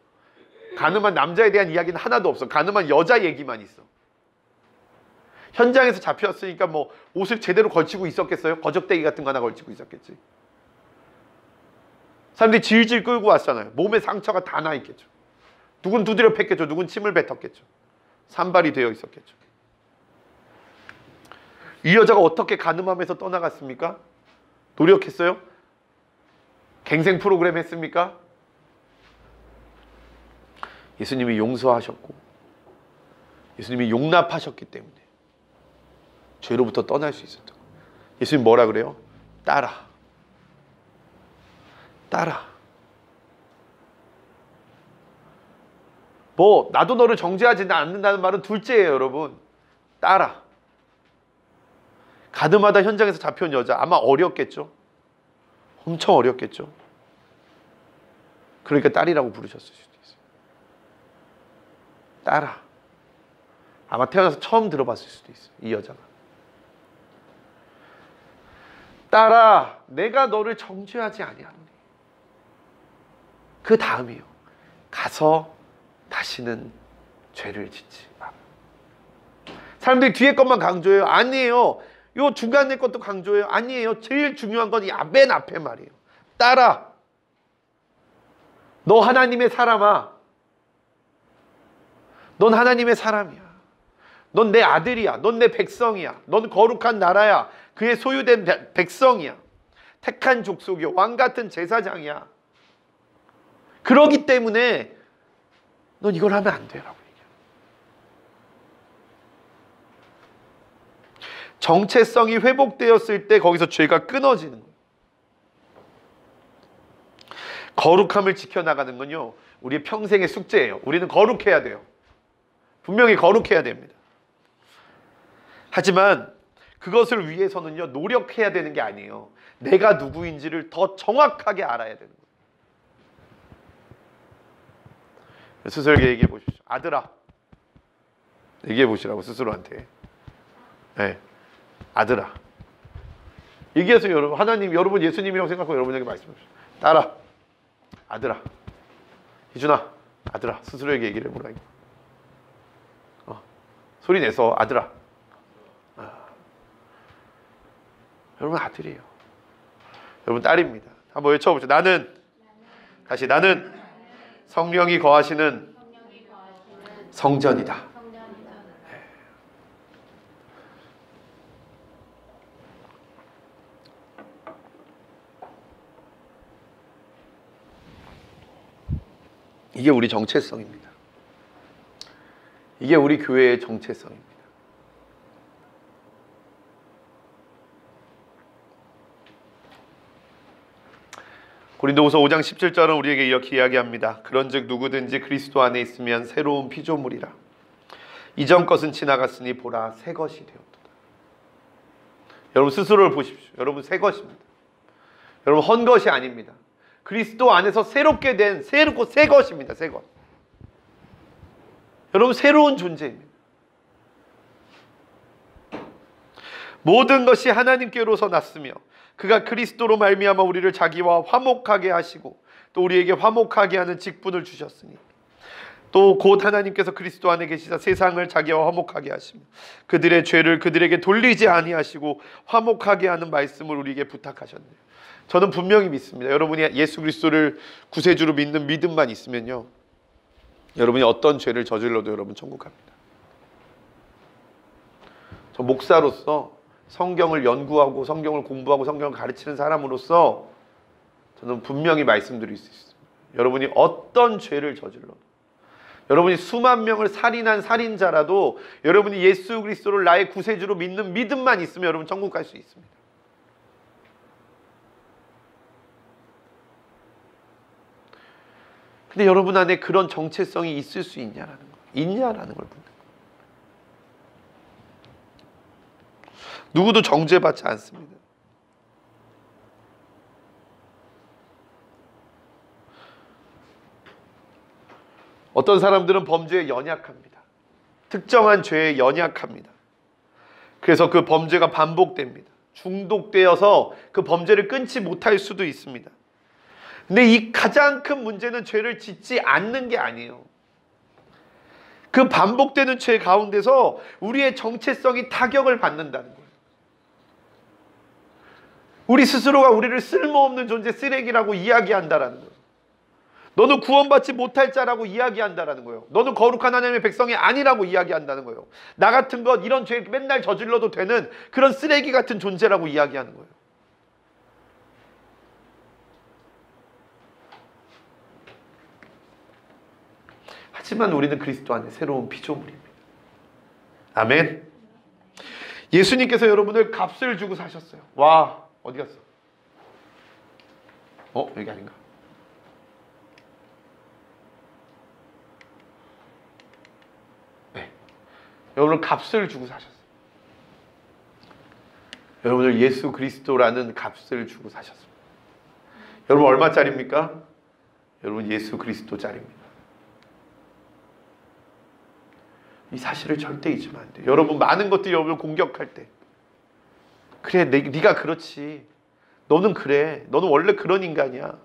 가늠한 남자에 대한 이야기는 하나도 없어. 가늠한 여자 얘기만 있어. 현장에서 잡혔으니까 뭐 옷을 제대로 걸치고 있었겠어요? 거적대기 같은 거 하나 걸치고 있었겠지. 사람들이 질질 끌고 왔잖아요. 몸에 상처가 다 나 있겠죠. 누군 두드려 팼겠죠. 누군 침을 뱉었겠죠. 산발이 되어 있었겠죠. 이 여자가 어떻게 가늠하면서 떠나갔습니까? 노력했어요? 갱생 프로그램 했습니까? 예수님이 용서하셨고, 예수님이 용납하셨기 때문에 죄로부터 떠날 수 있었던 거예요. 예수님 뭐라 그래요? 따라. 따라. 뭐 나도 너를 정죄하지 않는다는 말은 둘째예요, 여러분. 따라. 가늠하다 현장에서 잡혀온 여자, 아마 어렸겠죠. 엄청 어렸겠죠. 그러니까 딸이라고 부르셨을 수도 있어요. 따라. 아마 태어나서 처음 들어봤을 수도 있어요, 이 여자가. 딸아, 내가 너를 정죄하지 아니하노니. 그 다음이요. 가서 다시는 죄를 짓지 마라. 사람들이 뒤에 것만 강조해요. 아니에요. 요 중간에 것도 강조해요. 아니에요. 제일 중요한 건 이 맨 앞에 말이에요. 딸아, 너 하나님의 사람아. 넌 하나님의 사람이야. 넌 내 아들이야. 넌 내 백성이야. 넌 거룩한 나라야. 그의 소유된 백성이야. 택한 족속이야. 왕같은 제사장이야. 그러기 때문에 넌 이걸 하면 안 돼라고 얘기해요. 정체성이 회복되었을 때 거기서 죄가 끊어지는 거예요. 거룩함을 지켜나가는 건요, 우리의 평생의 숙제예요. 우리는 거룩해야 돼요. 분명히 거룩해야 됩니다. 하지만 그것을 위해서는요, 노력해야 되는 게 아니에요. 내가 누구인지를 더 정확하게 알아야 되는 거예요. 스스로에게 얘기해 보십시오. 아들아, 얘기해 보시라고, 스스로한테. 네. 아들아. 얘기해서 여러분, 하나님, 여러분 예수님이라고 생각하고 여러분에게 말씀하십시오. 딸아, 아들아, 희준아, 아들아. 스스로에게 얘기를 해보라. 소리 내서 아들아. 여러분 아들이에요. 여러분 딸입니다. 한번 외쳐보죠. 나는, 다시, 나는 성령이 거하시는 성전이다. 이게 우리 정체성입니다. 이게 우리 교회의 정체성입니다. 고린도후서 5장 17절은 우리에게 이렇게 이야기합니다. 그런즉 누구든지 그리스도 안에 있으면 새로운 피조물이라. 이전 것은 지나갔으니 보라 새 것이 되었도다. 여러분 스스로를 보십시오. 여러분 새 것입니다. 여러분 헌 것이 아닙니다. 그리스도 안에서 새롭게 된 새롭고 새 것입니다. 새 것. 여러분 새로운 존재입니다. 모든 것이 하나님께로서 났으며 그가 그리스도로 말미암아 우리를 자기와 화목하게 하시고 또 우리에게 화목하게 하는 직분을 주셨으니 또 곧 하나님께서 그리스도 안에 계시사 세상을 자기와 화목하게 하시며 그들의 죄를 그들에게 돌리지 아니하시고 화목하게 하는 말씀을 우리에게 부탁하셨네요. 저는 분명히 믿습니다. 여러분이 예수 그리스도를 구세주로 믿는 믿음만 있으면요, 여러분이 어떤 죄를 저질러도 여러분 천국 갑니다. 저 목사로서 성경을 연구하고 성경을 공부하고 성경을 가르치는 사람으로서 저는 분명히 말씀드릴 수 있습니다. 여러분이 어떤 죄를 저질러도, 여러분이 수만 명을 살인한 살인자라도 여러분이 예수 그리스도를 나의 구세주로 믿는 믿음만 있으면 여러분 천국 갈 수 있습니다. 근데 여러분 안에 그런 정체성이 있을 수 있냐라는 걸 묻는 거예요. 누구도 정죄받지 않습니다. 어떤 사람들은 범죄에 연약합니다. 특정한 죄에 연약합니다. 그래서 그 범죄가 반복됩니다. 중독되어서 그 범죄를 끊지 못할 수도 있습니다. 근데 이 가장 큰 문제는 죄를 짓지 않는 게 아니에요. 그 반복되는 죄 가운데서 우리의 정체성이 타격을 받는다는 거예요. 우리 스스로가 우리를 쓸모없는 존재, 쓰레기라고 이야기한다라는 거예요. 너는 구원받지 못할 자라고 이야기한다라는 거예요. 너는 거룩한 하나님의 백성이 아니라고 이야기한다는 거예요. 나 같은 것, 이런 죄 맨날 저질러도 되는 그런 쓰레기 같은 존재라고 이야기하는 거예요. 하지만 우리는 그리스도 안에 새로운 피조물입니다. 아멘. 예수님께서 여러분을 값을 주고 사셨어요. 와, 어디 갔어? 여기 아닌가? 네, 여러분을 값을 주고 사셨어요. 여러분을 예수 그리스도라는 값을 주고 사셨습니다. 여러분 얼마짜리입니까? 여러분 예수 그리스도짜리입니다. 이 사실을 절대 잊으면 안 돼요. 여러분 많은 것들이 여러분을 공격할 때, 그래 네가 그렇지, 너는 그래, 너는 원래 그런 인간이야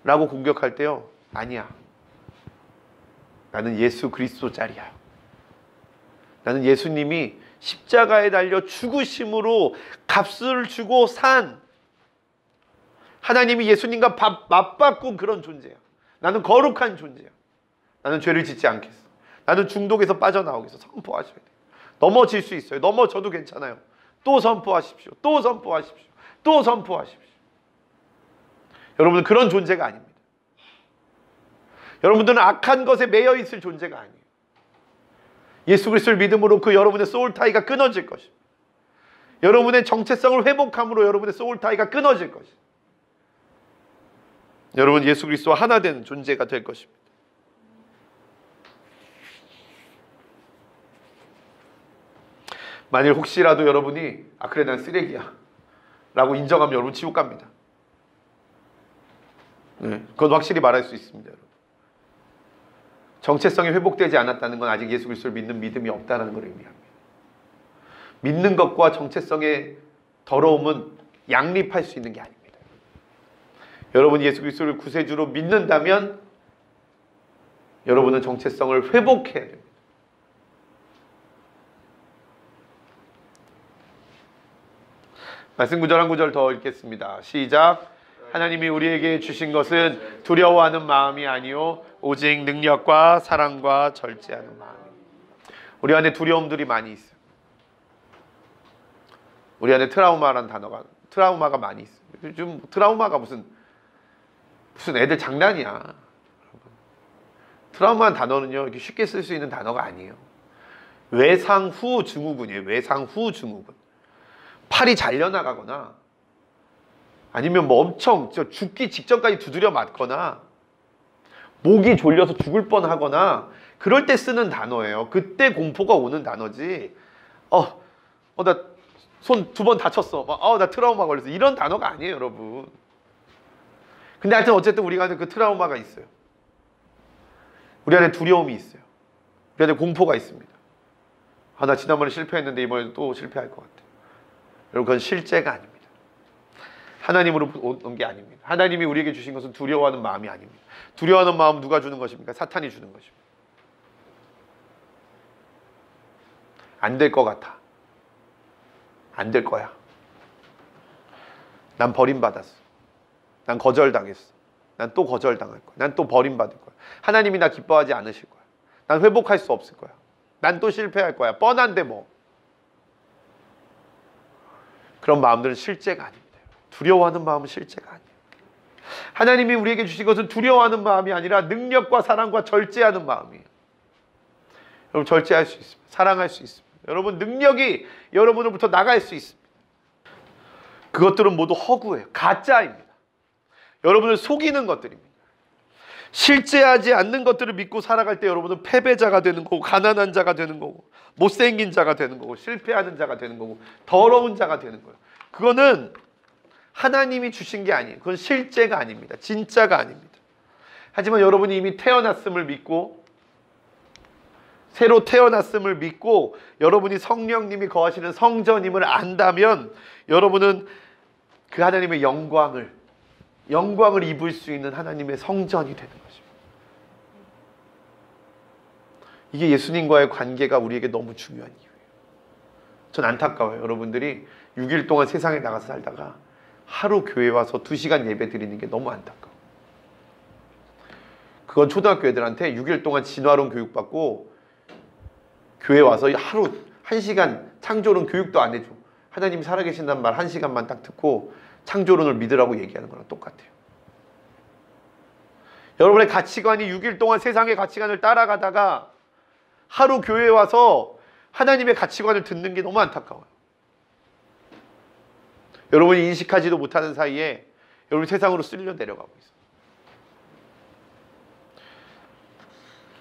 라고 공격할 때요, 아니야, 나는 예수 그리스도짜리야. 나는 예수님이 십자가에 달려 죽으심으로 값을 주고 산, 하나님이 예수님과 맞바꾼 그런 존재야. 나는 거룩한 존재야. 나는 죄를 짓지 않겠어. 나는 중독에서 빠져나오겠어. 선포하셔야 돼요. 넘어질 수 있어요. 넘어져도 괜찮아요. 또 선포하십시오. 또 선포하십시오. 또 선포하십시오. 여러분은 그런 존재가 아닙니다. 여러분들은 악한 것에 매여 있을 존재가 아니에요. 예수 그리스도를 믿음으로 그 여러분의 소울타이가 끊어질 것입니다. 여러분의 정체성을 회복함으로 여러분의 소울타이가 끊어질 것입니다. 여러분 예수 그리스도와 하나 되는 존재가 될 것입니다. 만일 혹시라도 여러분이 그래 난 쓰레기야 라고 인정하면 여러분 지옥 갑니다. 네, 그건 확실히 말할 수 있습니다. 여러분. 정체성이 회복되지 않았다는 건 아직 예수 그리스도를 믿는 믿음이 없다는 걸 의미합니다. 믿는 것과 정체성의 더러움은 양립할 수 있는 게 아닙니다. 여러분이 예수 그리스도를 구세주로 믿는다면 여러분은 정체성을 회복해야 됩니다. 말씀 구절 한 구절 더 읽겠습니다. 시작. 하나님이 우리에게 주신 것은 두려워하는 마음이 아니요 오직 능력과 사랑과 절제하는 마음입니다. 우리 안에 두려움들이 많이 있어요. 우리 안에 트라우마가 많이 있어요. 요즘 트라우마가 무슨 애들 장난이야. 트라우마라는 단어는요 이렇게 쉽게 쓸 수 있는 단어가 아니에요. 외상후 증후군이에요. 외상후 증후군. 팔이 잘려나가거나 아니면 뭐 엄청 죽기 직전까지 두드려 맞거나 목이 졸려서 죽을 뻔하거나 그럴 때 쓰는 단어예요. 그때 공포가 오는 단어지. 나 손 2번 다쳤어. 나 트라우마 걸렸어. 이런 단어가 아니에요, 여러분. 근데 하여튼 어쨌든 우리가 그 트라우마가 있어요. 우리 안에 두려움이 있어요. 우리 안에 공포가 있습니다. 나 지난번에 실패했는데 이번에도 또 실패할 것 같아. 여러분 그건 실제가 아닙니다. 하나님으로 온 게 아닙니다. 하나님이 우리에게 주신 것은 두려워하는 마음이 아닙니다. 두려워하는 마음 누가 주는 것입니까? 사탄이 주는 것입니다. 안 될 것 같아. 안 될 거야. 난 버림받았어. 난 거절당했어. 난 또 거절당할 거야. 난 또 버림받을 거야. 하나님이 나 기뻐하지 않으실 거야. 난 회복할 수 없을 거야. 난 또 실패할 거야. 뻔한데 뭐. 그런 마음들은 실제가 아닙니다. 두려워하는 마음은 실제가 아니에요. 하나님이 우리에게 주신 것은 두려워하는 마음이 아니라 능력과 사랑과 절제하는 마음이에요. 여러분 절제할 수 있습니다. 사랑할 수 있습니다. 여러분 능력이 여러분으로부터 나갈 수 있습니다. 그것들은 모두 허구예요. 가짜입니다. 여러분을 속이는 것들입니다. 실제하지 않는 것들을 믿고 살아갈 때 여러분은 패배자가 되는 거고 가난한 자가 되는 거고 못생긴 자가 되는 거고 실패하는 자가 되는 거고 더러운 자가 되는 거예요. 그거는 하나님이 주신 게 아니에요. 그건 실제가 아닙니다. 진짜가 아닙니다. 하지만 여러분이 이미 태어났음을 믿고 새로 태어났음을 믿고 여러분이 성령님이 거하시는 성전임을 안다면 여러분은 그 하나님의 영광을 입을 수 있는 하나님의 성전이 되는 것입니다. 이게 예수님과의 관계가 우리에게 너무 중요한 이유예요. 전 안타까워요. 여러분들이 6일 동안 세상에 나가서 살다가 하루 교회 와서 2시간 예배 드리는 게 너무 안타까워요. 그건 초등학교 애들한테 6일 동안 진화론 교육받고 교회 와서 하루 1시간 창조론 교육도 안 해줘. 하나님이 살아계신다는 말 1시간만 딱 듣고 창조론을 믿으라고 얘기하는 거랑 똑같아요. 여러분의 가치관이 6일 동안 세상의 가치관을 따라가다가 하루 교회에 와서 하나님의 가치관을 듣는 게 너무 안타까워요. 여러분이 인식하지도 못하는 사이에 여러분이 세상으로 쓸려 내려가고 있어요.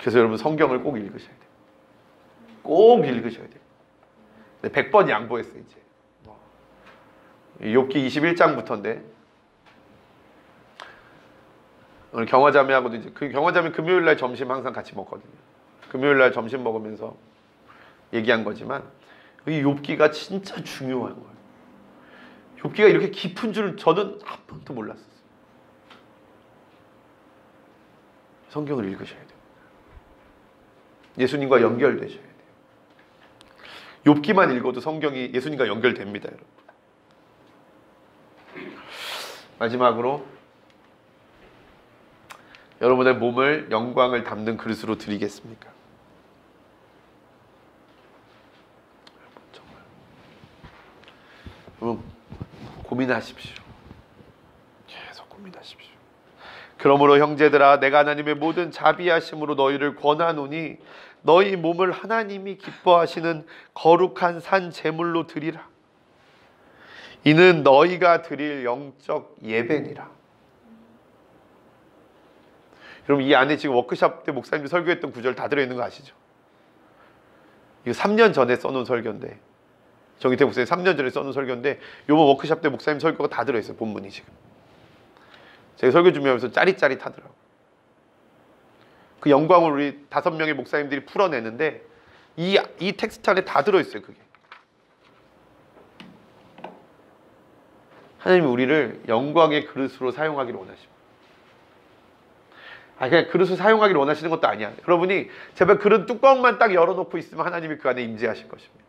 그래서 여러분 성경을 꼭 읽으셔야 돼요. 꼭 읽으셔야 돼요. 100번 양보했어요 이제. 욥기 21장부터인데 오늘 경화자매하고도 이제 그 경화자매 금요일날 점심 항상 같이 먹거든요. 금요일날 점심 먹으면서 얘기한 거지만 이 욥기가 진짜 중요한 거예요. 욥기가 이렇게 깊은 줄은 저는 한 번도 몰랐었어요. 성경을 읽으셔야 돼요. 예수님과 연결되셔야 돼요. 욥기만 읽어도 성경이 예수님과 연결됩니다, 여러분. 마지막으로 여러분의 몸을 영광을 담는 그릇으로 드리겠습니까? 정말 여러분 고민하십시오. 계속 고민하십시오. 그러므로 형제들아 내가 하나님의 모든 자비하심으로 너희를 권하노니 너희 몸을 하나님이 기뻐하시는 거룩한 산 제물로 드리라. 이는 너희가 드릴 영적 예배니라. 여러분 이 안에 지금 워크숍 때 목사님이 설교했던 구절 다 들어있는 거 아시죠? 이거 3년 전에 써놓은 설교인데, 정희태 목사님 3년 전에 써놓은 설교인데 요번 워크숍 때 목사님 설교가 다 들어있어요. 본문이 지금. 제가 설교 준비하면서 짜릿짜릿하더라고요. 그 영광을 우리 5명의 목사님들이 풀어내는데 이 텍스트 안에 다 들어있어요. 그게 하나님이 우리를 영광의 그릇으로 사용하기를 원하십니다. 그냥 그릇을 사용하기를 원하시는 것도 아니야. 여러분이 제발 그릇 뚜껑만 딱 열어놓고 있으면 하나님이 그 안에 임재하실 것입니다.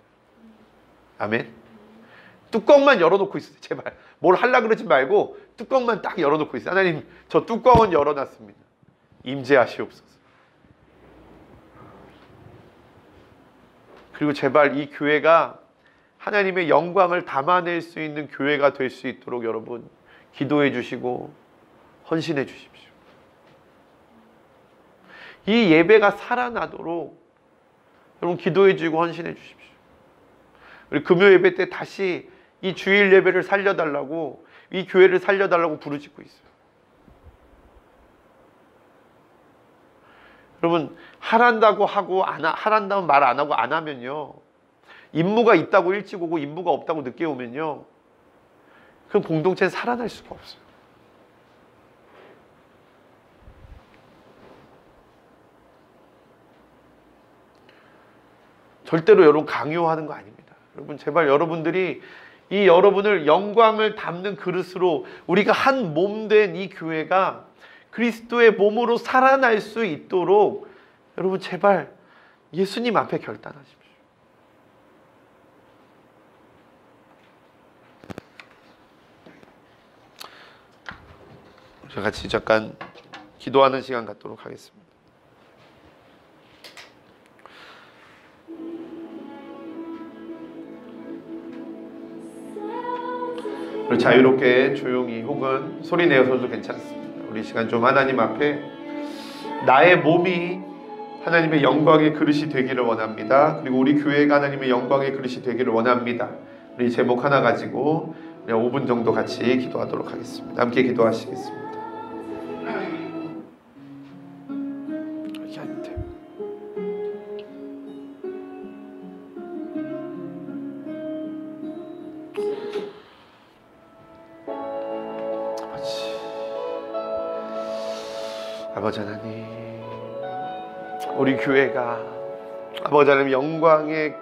아멘. 뚜껑만 열어놓고 있어요. 제발 뭘 하려고 그러지 말고 뚜껑만 딱 열어놓고 있어요. 하나님 저 뚜껑은 열어놨습니다. 임재하시옵소서. 그리고 제발 이 교회가 하나님의 영광을 담아낼 수 있는 교회가 될 수 있도록 여러분 기도해 주시고 헌신해 주십시오. 이 예배가 살아나도록 여러분 기도해 주고 헌신해 주십시오. 우리 금요 예배 때 다시 이 주일 예배를 살려달라고, 이 교회를 살려달라고 부르짖고 있어요. 여러분 하란다고 하고 하란다면 말 안 하고 안 하면요, 임무가 있다고 일찍 오고 임무가 없다고 늦게 오면요, 그럼 공동체는 살아날 수가 없어요. 절대로 여러분 강요하는 거 아닙니다. 여러분 제발 여러분들이 이 여러분을 영광을 담는 그릇으로, 우리가 한 몸 된 이 교회가 그리스도의 몸으로 살아날 수 있도록 여러분 제발 예수님 앞에 결단하십시오. 우리 같이 잠깐 기도하는 시간 갖도록 하겠습니다. 우리 자유롭게 조용히 혹은 소리 내어서도 괜찮습니다. 우리 시간 좀 하나님 앞에 나의 몸이 하나님의 영광의 그릇이 되기를 원합니다. 그리고 우리 교회가 하나님의 영광의 그릇이 되기를 원합니다. 우리 제목 하나 가지고 5분 정도 같이 기도하도록 하겠습니다. 함께 기도하시겠습니다. 이렇게 하는데 아버지 하나님, 우리 교회가 아버지 하나님 영광의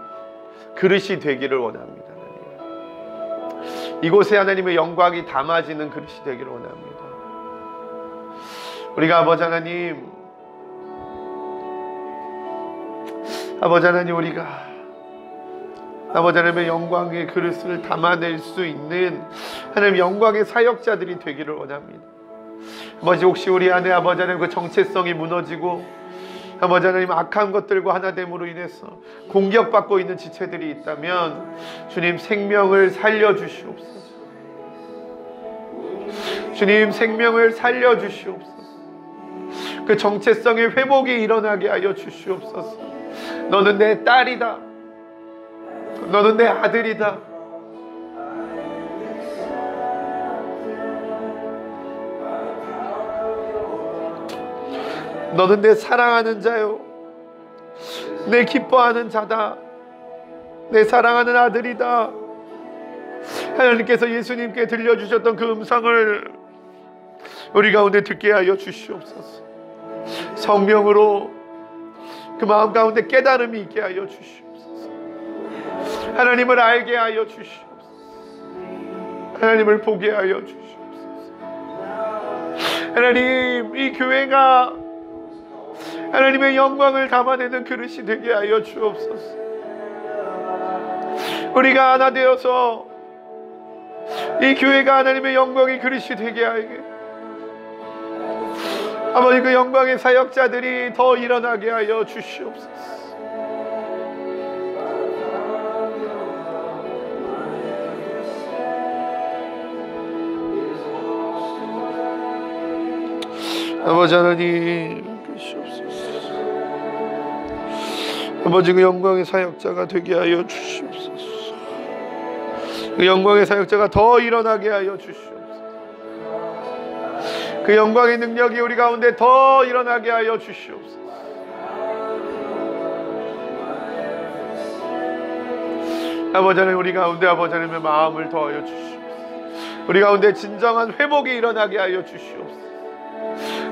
그릇이 되기를 원합니다. 하나님, 이곳에 하나님의 영광이 담아지는 그릇이 되기를 원합니다. 우리가 아버지 하나님 우리가 아버지 하나님의 영광의 그릇을 담아낼 수 있는 하나님 영광의 사역자들이 되기를 원합니다. 아버지 혹시 우리 안에 아버지 하나님 그 정체성이 무너지고 아버지 하나님 악한 것들과 하나됨으로 인해서 공격받고 있는 지체들이 있다면 주님 생명을 살려주시옵소서. 주님 생명을 살려주시옵소서. 그 정체성의 회복이 일어나게 하여 주시옵소서. 너는 내 딸이다. 너는 내 아들이다. 너는 내 사랑하는 자요, 내 기뻐하는 자다, 내 사랑하는 아들이다. 하나님께서 예수님께 들려주셨던 그 음성을 우리 가운데 듣게 하여 주시옵소서. 성령으로 그 마음 가운데 깨달음이 있게 하여 주시옵소서. 하나님을 알게 하여 주시옵소서. 하나님을 보게 하여 주시옵소서. 하나님, 이 교회가 하나님의 영광을 담아내는 그릇이 되게 하여 주옵소서. 우리가 하나 되어서 이 교회가 하나님의 영광의 그릇이 되게 하게, 아버지 그 영광의 사역자들이 더 일어나게 하여 주시옵소서. 아버지 하나님 주시옵소서. 아버지 그 영광의 사역자가 되게 하여 주시옵소서. 그 영광의 사역자가 더 일어나게 하여 주시옵소서. 그 영광의 능력이 우리 가운데 더 일어나게 하여 주시옵소서. 아버지 하나님, 우리 가운데 아버지 하나님의 마음을 더하여 주시옵소서. 우리 가운데 진정한 회복이 일어나게 하여 주시옵소서.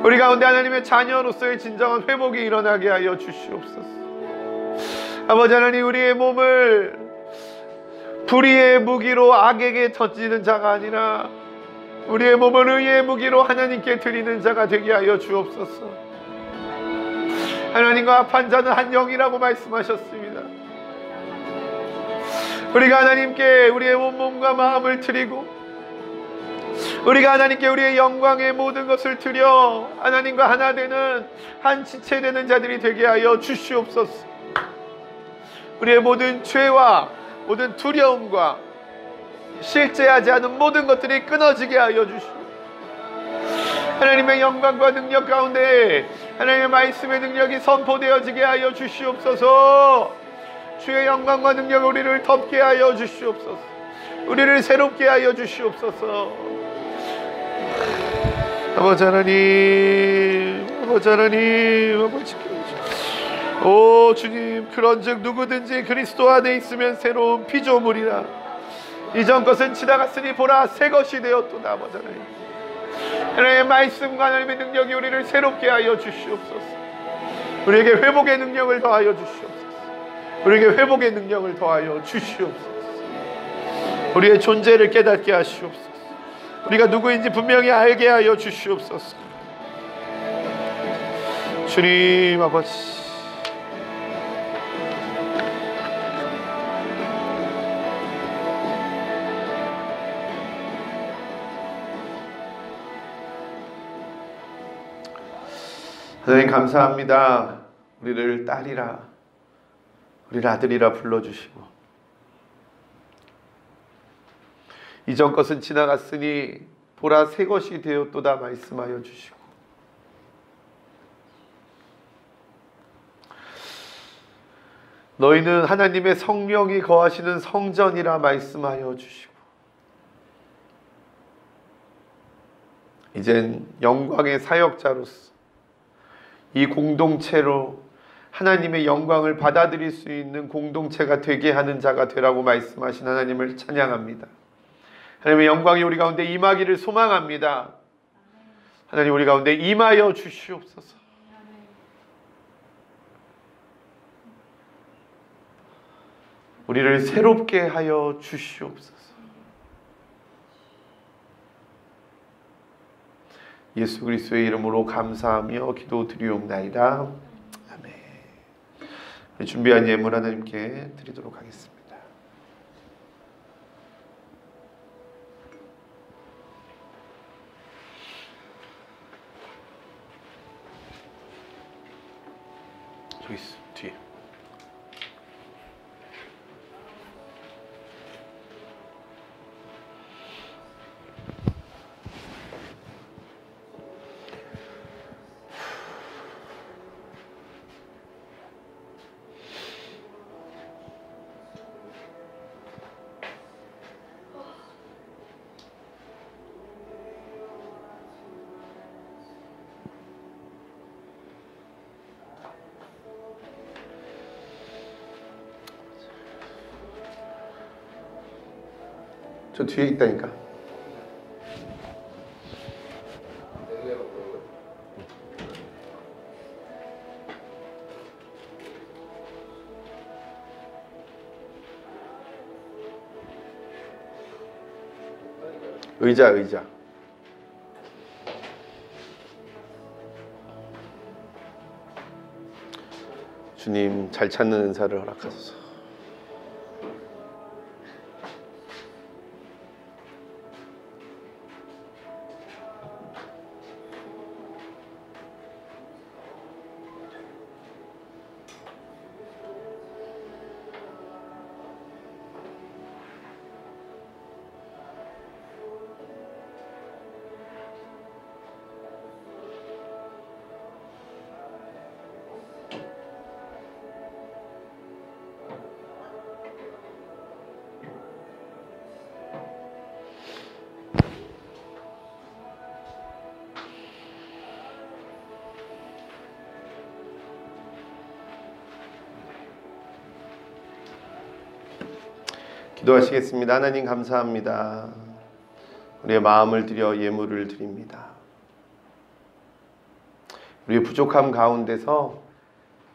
우리 가운데 하나님의 자녀로서의 진정한 회복이 일어나게 하여 주시옵소서. 아버지 하나님, 우리의 몸을 불의의 무기로 악에게 던지는 자가 아니라 우리의 몸을 의의 무기로 하나님께 드리는 자가 되게 하여 주옵소서. 하나님과 합한 자는 한 영이라고 말씀하셨습니다. 우리가 하나님께 우리의 온몸과 마음을 드리고 우리가 하나님께 우리의 영광의 모든 것을 드려 하나님과 하나 되는 한 지체 되는 자들이 되게 하여 주시옵소서. 우리의 모든 죄와 모든 두려움과 실제하지 않은 모든 것들이 끊어지게 하여 주시옵소서. 하나님의 영광과 능력 가운데 하나님의 말씀의 능력이 선포되어지게 하여 주시옵소서. 주의 영광과 능력 우리를 덮게 하여 주시옵소서. 우리를 새롭게 하여 주시옵소서. 아버지 하나님, 아버지 하나님, 아버지 오 주님, 그런즉 누구든지 그리스도 안에 있으면 새로운 피조물이라. 이전 것은 지나갔으니 보라 새 것이 되었도다. 아버지 하나님, 하나님의 말씀과 하나님의 능력이 우리를 새롭게 하여 주시옵소서. 우리에게 회복의 능력을 더하여 주시옵소서. 우리에게 회복의 능력을 더하여 주시옵소서. 우리의 존재를 깨닫게 하시옵소서. 우리가 누구인지 분명히 알게 하여 주시옵소서. 주님 아버지, 하나님 감사합니다. 우리를 딸이라, 우리를 아들이라 불러주시고 이전 것은 지나갔으니 보라 새 것이 되었도다 말씀하여 주시고 너희는 하나님의 성령이 거하시는 성전이라 말씀하여 주시고 이젠 영광의 사역자로서 이 공동체로 하나님의 영광을 받아들일 수 있는 공동체가 되게 하는 자가 되라고 말씀하신 하나님을 찬양합니다. 하나님의 영광이 우리 가운데 임하기를 소망합니다. 하나님, 우리 가운데 임하여 주시옵소서. 우리를 새롭게 하여 주시옵소서. 예수 그리스도의 이름으로 감사하며 기도드리옵나이다. 아멘. 준비한 예물 하나님께 드리도록 하겠습니다. 저기 있어, 뒤에. 저 뒤에 있다니까. 의자. 주님, 잘 찾는 은사를 허락하소서. 기도하시겠습니다. 하나님 감사합니다. 우리의 마음을 드려 예물을 드립니다. 우리의 부족함 가운데서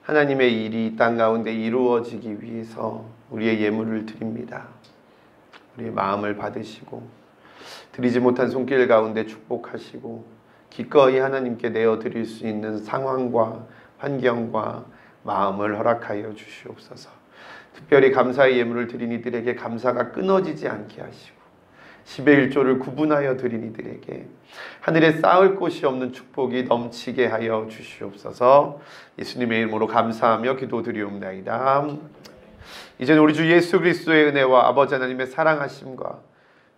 하나님의 일이 이 땅 가운데 이루어지기 위해서 우리의 예물을 드립니다. 우리의 마음을 받으시고 드리지 못한 손길 가운데 축복하시고 기꺼이 하나님께 내어드릴 수 있는 상황과 환경과 마음을 허락하여 주시옵소서. 특별히 감사의 예물을 드린 이들에게 감사가 끊어지지 않게 하시고 10의 1조를 구분하여 드린 이들에게 하늘에 쌓을 곳이 없는 축복이 넘치게 하여 주시옵소서. 예수님의 이름으로 감사하며 기도드리옵나이다. 이제는 우리 주 예수 그리스도의 은혜와 아버지 하나님의 사랑하심과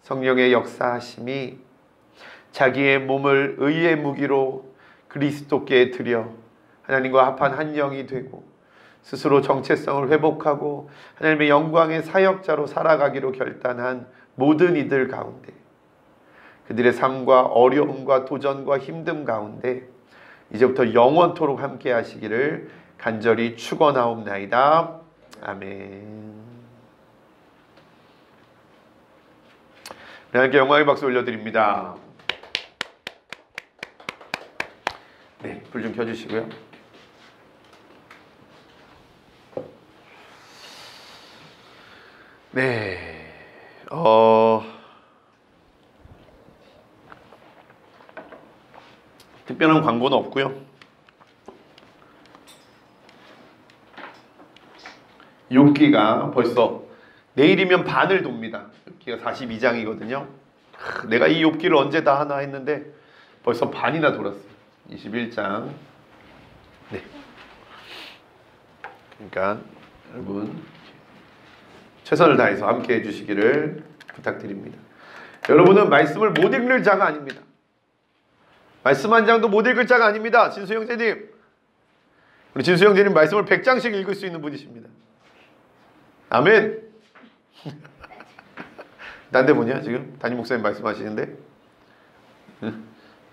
성령의 역사하심이 자기의 몸을 의의 무기로 그리스도께 드려 하나님과 합한 한 영이 되고 스스로 정체성을 회복하고 하나님의 영광의 사역자로 살아가기로 결단한 모든 이들 가운데 그들의 삶과 어려움과 도전과 힘듦 가운데 이제부터 영원토록 함께 하시기를 간절히 축원하옵나이다. 아멘. 하나님께 영광의 박수 올려드립니다. 네, 불 좀 켜주시고요. 네, 특별한 광고는 없고요. 욥기가 벌써 내일이면 반을 돕니다. 욥기가 42장이거든요. 내가 이 욥기를 언제 다 하나 했는데 벌써 반이나 돌았어요. 21장. 네. 그러니까 여러분 최선을 다해서 함께 해주시기를 부탁드립니다. 여러분은 말씀을 못 읽을 자가 아닙니다. 말씀 한 장도 못 읽을 자가 아닙니다. 진수 형제님, 우리 진수 형제님 말씀을 100장씩 읽을 수 있는 분이십니다. 아멘. 딴 데 뭐냐 지금 담임 목사님 말씀하시는데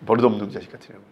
버릇없는 자식 같으려고.